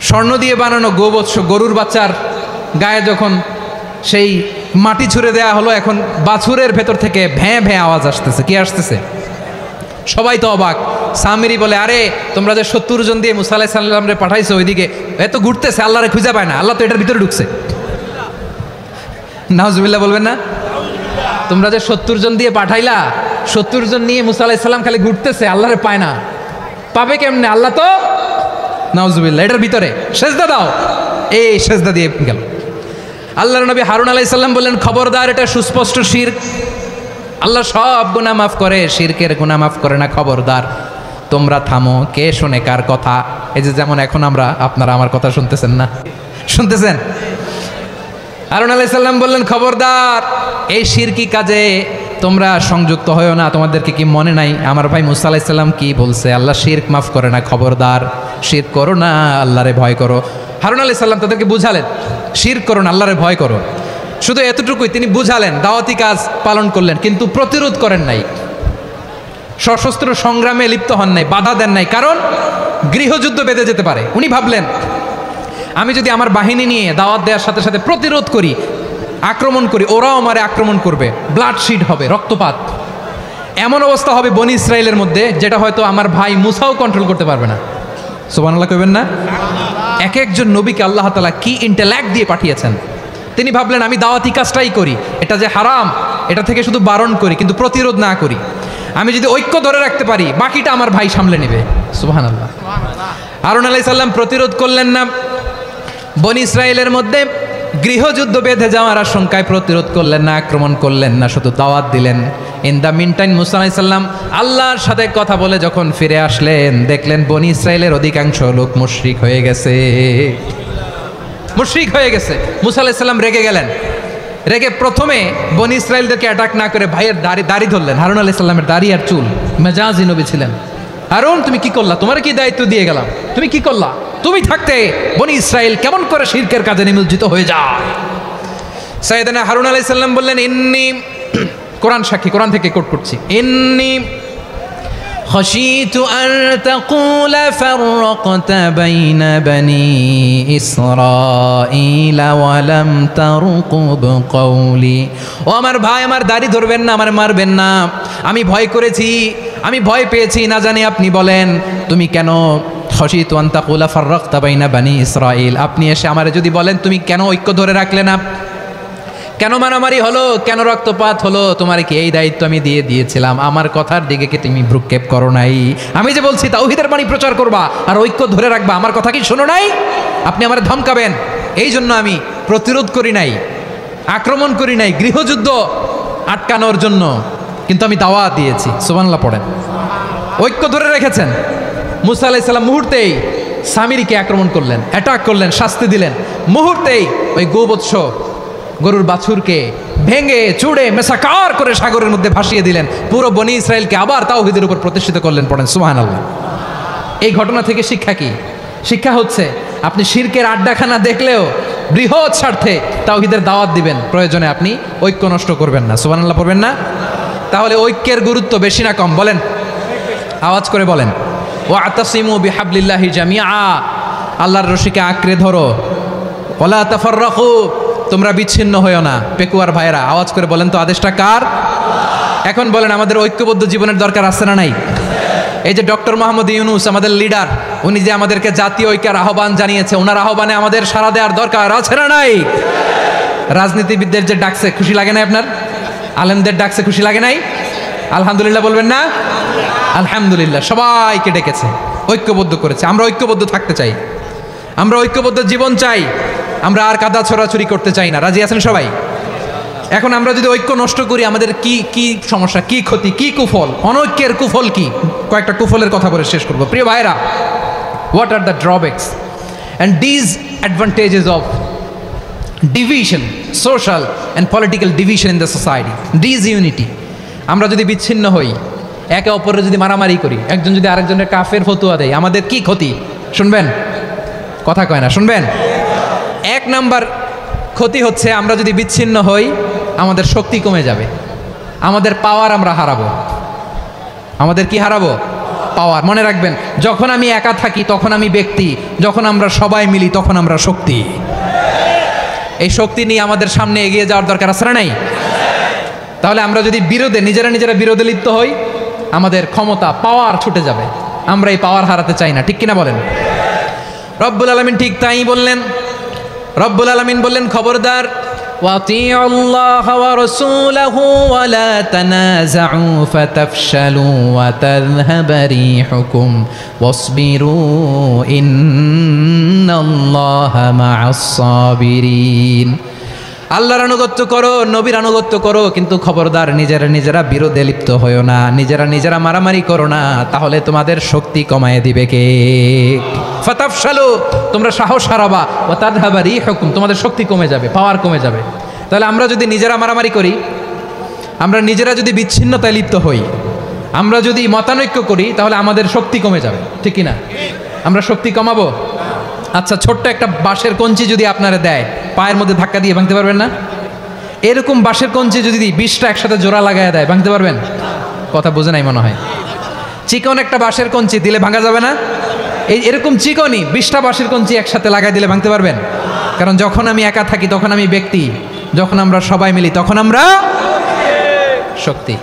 স্বর্ণ দিয়ে বানানো গোবৎস গরুর বাচ্চার গায়ে যখন সেই মাটি ছুঁড়ে দেয়া হলো, এখন বাছুরের ভেতর থেকে ভ্যাঁ ভ্যাঁ আওয়াজ আসতেছে। কি আসতেছে? সবাই তো অবাক। সামিরি বলে, আরে তোমরা যে 70 জন দিয়ে মুসা আলাইহিস সালামরে পাঠাইছো, ওইদিকে এত ঘুরতেছে, আল্লাহরে খুঁজে পায় না, আল্লাহ তো এটার ভিতরে ঢুকছে। নাউজুবিল্লাহ বলবেন না? তোমরা যে 70 জন দিয়ে পাঠাইলা, 70 জন নিয়ে মুসা আলাইহিস সালাম খালি ঘুরতেছে, আল্লাহরে পায় না। পাবে কেমনে? আল্লাহ তো, নাউজুবিল্লাহ, এটার ভিতরে সেজদা দাও। এই সেজদা দিয়ে গেল। আল্লাহর নবী হারুন আলাইহিস সালাম বললেন, খবরদার, এটা সুস্পষ্ট শিরক। আল্লাহ সব গুনাহ মাফ করে, শিরকের গুনাহ মাফ করে না। খবরদার, তোমরা থামো। কে শোনে কার কথা? এই যে যেমন এখন আপনারা আমার কথা শুনতেছেন না? শুনতেছেন? হারুন আলাইহিস সালাম বললেন, খবরদার, এই শিরকি কাজে তোমরা সংযুক্ত হয়েও না। তোমাদেরকে কি মনে নাই আমার ভাই মুসা আলাইহিস সালাম কি বলছে? আল্লাহ শিরক মাফ করে না। খবরদার, শিরক করো না, আল্লাহরে ভয় করো। হারুন আলাইহিস সালাম তাদেরকে বুঝালেন, শিরক করো না, আল্লাহরে ভয় করো। শুধু এতটুকুই তিনি বুঝালেন, দাওয়াতি কাজ পালন করলেন, কিন্তু প্রতিরোধ করেন নাই, সশস্ত্র সংগ্রামে লিপ্ত হন নাই, বাধা দেন নাই। কারণ গৃহযুদ্ধ বেঁধে যেতে পারে। উনি ভাবলেন, আমি যদি আমার বাহিনী নিয়ে দাওয়াত দেওয়ার সাথে সাথে প্রতিরোধ করি, আক্রমণ করি, ওরাও আমারে আক্রমণ করবে, ব্লাডশিড হবে, রক্তপাত। এমন অবস্থা হবে বনি ইসরাইলের মধ্যে, যেটা হয়তো আমার ভাই মুসাও কন্ট্রোল করতে পারবে না। সুবহানাল্লাহ কইবেন না? এক একজন নবীকে আল্লাহ তাআলা কি ইন্টেলেক্ট দিয়ে পাঠিয়েছেন। তিনি ভাবলেন, আমি দাওয়াতি কাজটাই করি, এটা যে হারাম এটা থেকে শুধু বারণ করি, কিন্তু প্রতিরোধ না করি। আমি যদি ঐক্য ধরে রাখতে পারি, বাকিটা আমার ভাই সামলে নেবে। সুবহানাল্লাহ। হারুন আলাইহিস সালাম প্রতিরোধ করলেন না। বনি ইসরাইলের মধ্যে গৃহযুদ্ধ বেঁধে যাওয়ার আশঙ্কায় প্রতিরোধ করলেন না, আক্রমণ করলেন না, শুধু দাওয়াত দিলেন। ইন দ্য মিন টাইম মুসা আলাইহিস সালাম আল্লাহর সাথে কথা বলে যখন ফিরে আসলেন, দেখলেন বনি ইসরাইলের অধিকাংশ লোক মুশরিক হয়ে গেছে। মুশরিক হয়ে গেছে। মুসা আলাইহিস সালাম রেগে গেলেন। রেগে প্রথমে বনি ইসরাইলদেরকে অ্যাটাক না করে ভাইয়ের দাড়ি ধরলেন। হারুন আলাইহিস সালামের দাড়ি আর চুল, মেজাজি নবী ছিলেন, হারুন তুমি কি করলা, তোমার কি দায়িত্ব দিয়ে গেলাম, তুমি কি করলা, তুমি থাকতে বনি ইসরাইল কেমন করে শিরকের কাজে নিমজ্জিত হয়ে যায়। সাইয়েদনা হারুন আলাইহিস সালাম বললেন ইন্নী, কোরআন সাক্ষী, কোরআন থেকে কোট করছি, ইন্নী খাশিতু আন তাকুলা ফাররাকতা বাইনা বনি ইসরাঈল ওয়া লাম তারকুব কওলি। ও আমার ভাই, আমার দাড়ি ধরবেন না, আমার মারবেন না, আমি ভয় করেছি, আমি ভয় পেয়েছি, না জানি আপনি বলেন তুমি কেন খাশিতু আন তাকুলা ফাররাকতা বাইনা বনি ইসরাঈল, আপনি এসে আমারে যদি বলেন তুমি কেন ঐক্য ধরে রাখলে না, কেন মারামারি হলো, কেন রক্তপাত হলো, তোমার কি এই দায়িত্ব আমি দিয়ে দিয়েছিলাম, আমার কথার দিকে কি তুমি ভ্রুক্ষেপ করো নাই? আমি যে বলছি তাওহীদের বাণী প্রচার করবা আর ঐক্য ধরে রাখবা, আমার কথা কি শোনো নাই? আপনি আমারে ধমকাবেন, এই জন্য আমি প্রতিরোধ করি নাই, আক্রমণ করি নাই, গৃহযুদ্ধ আটকানোর জন্য, কিন্তু আমি দাওয়াত দিয়েছি। সুবহানাল্লাহ পড়েন। ঐক্য ধরে রেখেছেন। মুসা আলাইহিস সালাম মুহূর্তেই সামিরীকে আক্রমণ করলেন, অ্যাটাক করলেন, শাস্তি দিলেন, মুহূর্তেই ওই গোবৎস গরুর বাছুরকে ভেঙে চুড়ে মেসাকার করে সাগরের মধ্যে ভাসিয়ে দিলেন, পুরো বনি ইসরায়েলকে আবার তাওহীদের উপর প্রতিষ্ঠিত করলেন। পড়েন সুবহানাল্লাহ। এই ঘটনা থেকে শিক্ষা কি? শিক্ষা হচ্ছে আপনি শিরকের আড্ডাখানা দেখলেও বৃহৎ স্বার্থে তাওহীদের দাওয়াত দিবেন, প্রয়োজনে আপনি ঐক্য নষ্ট করবেন না। সুবহানাল্লাহ পড়বেন না? তাহলে ঐক্যের গুরুত্ব বেশি না কম বলেন? আওয়াজ করে বলেন। ওয়াতাসিমু বিহাবলিল্লাহি জামিআ, আল্লাহর রশিকে আঁকড়ে ধরো, ওয়ালা তাফাররাকু, তোমরা বিচ্ছিন্ন হয়েও না। পেকুয়ার ভাইরা আওয়াজ করে বলেন তো আদেশটা কার? এখন বলেন আমাদের ঐক্যবদ্ধ জীবনের দরকার আছে না নাই? এই যে ডক্টর মোহাম্মদ ইউনূস আমাদের লিডার, উনি যে আমাদেরকে জাতীয় ঐক্যের আহ্বান জানিয়েছে, ওনার আহ্বানে আমাদের সাড়া দেওয়ার দরকার আছে না নাই? রাজনীতিবিদদের যে ডাকছে খুশি লাগে নাই আপনার? আলেমদের ডাকছে খুশি লাগে নাই? আলহামদুলিল্লাহ বলবেন না? আলহামদুলিল্লাহ, সবাইকে ডেকেছে, ঐক্যবদ্ধ করেছে। আমরা ঐক্যবদ্ধ থাকতে চাই, আমরা ঐক্যবদ্ধ জীবন চাই, আমরা আর কাদা ছড়াছড়ি করতে চাই না। রাজি আছেন সবাই? এখন আমরা যদি ঐক্য নষ্ট করি আমাদের কি কি সমস্যা, কি ক্ষতি, কি কুফল? অনৈক্যের কুফল কি? কয়েকটা কুফলের কথা বলে শেষ করবো। প্রিয় ভাইরা, what are the drawbacks and disadvantages of division, social and political division in the society, disunity. আমরা যদি বিচ্ছিন্ন হই, একে অপরের যদি মারামারি করি, একজন যদি আরেকজনের কাফের ফতুয়া দেয়, আমাদের কি ক্ষতি? শুনবেন? কথা কয় না, শুনবেন? এক নাম্বার ক্ষতি হচ্ছে আমরা যদি বিচ্ছিন্ন হই আমাদের শক্তি কমে যাবে, আমাদের পাওয়ার আমরা হারাবো। আমাদের কি হারাবো? পাওয়ার। মনে রাখবেন, যখন আমি একা থাকি তখন আমি ব্যক্তি, যখন আমরা সবাই মিলি তখন আমরা শক্তি। এই শক্তি নিয়ে আমাদের সামনে এগিয়ে যাওয়ার দরকার আছে না নাই? তাহলে আমরা যদি নিজেরা বিরোধে লিপ্ত হই, আমাদের ক্ষমতা, পাওয়ার ছুটে যাবে। আমরা এই পাওয়ার হারাতে চাই না, ঠিক কিনা বলেন? রব্বুল আলামিন ঠিক তাই বললেন। রব্বুল আলামিন বললেন, খবরদার, ওয়াতিউল্লাহ ওয়া রাসূলাহু ওয়া লা তানাযাউ ফাতাফশালু ওয়া তাযহাবা রিহুকুম ওয়াসবিরু ইন্নাল্লাহা মা'আস সাবিরিন। আল্লাহর আনুগত্য করো, নবীর আনুগত্য করো, কিন্তু খবরদার নিজেরা বিরোধে লিপ্ত হয়েও না, নিজেরা মারামারি করো না, তাহলে তোমাদের শক্তি কমায় দিবে কে? ফাতাফশালু, তোমরা সাহস হারাবা, ওয়া তাযহাবা রিহুকুম, তোমাদের শক্তি কমে যাবে, পাওয়ার কমে যাবে। তাহলে আমরা যদি নিজেরা মারামারি করি, আমরা নিজেরা যদি বিচ্ছিন্নতায় লিপ্ত হই, আমরা যদি মতানৈক্য করি, তাহলে আমাদের শক্তি কমে যাবে, ঠিক কিনা? আমরা শক্তি কমাবো। আচ্ছা, ছোট্ট একটা বাঁশের কঞ্চি যদি আপনারা দেয়, পায়ের মধ্যে ধাক্কা দিয়ে ভাঙতে পারবেন না? এরকম বাঁশের কঞ্চি যদি 20টা একসাথে জোড়া লাগায় দেয়, ভাঙতে পারবেন? কথা বোঝে নাই মনে হয়। চিকন একটা বাঁশের কঞ্চি দিলে ভাঙা যাবে না? এরকম চিকনই 20টা বাঁশের কঞ্চি একসাথে লাগাই দিলে ভাঙতে পারবেন? কারণ যখন আমি একা থাকি তখন আমি ব্যক্তি, যখন আমরা সবাই মিলি তখন আমরা শক্তি।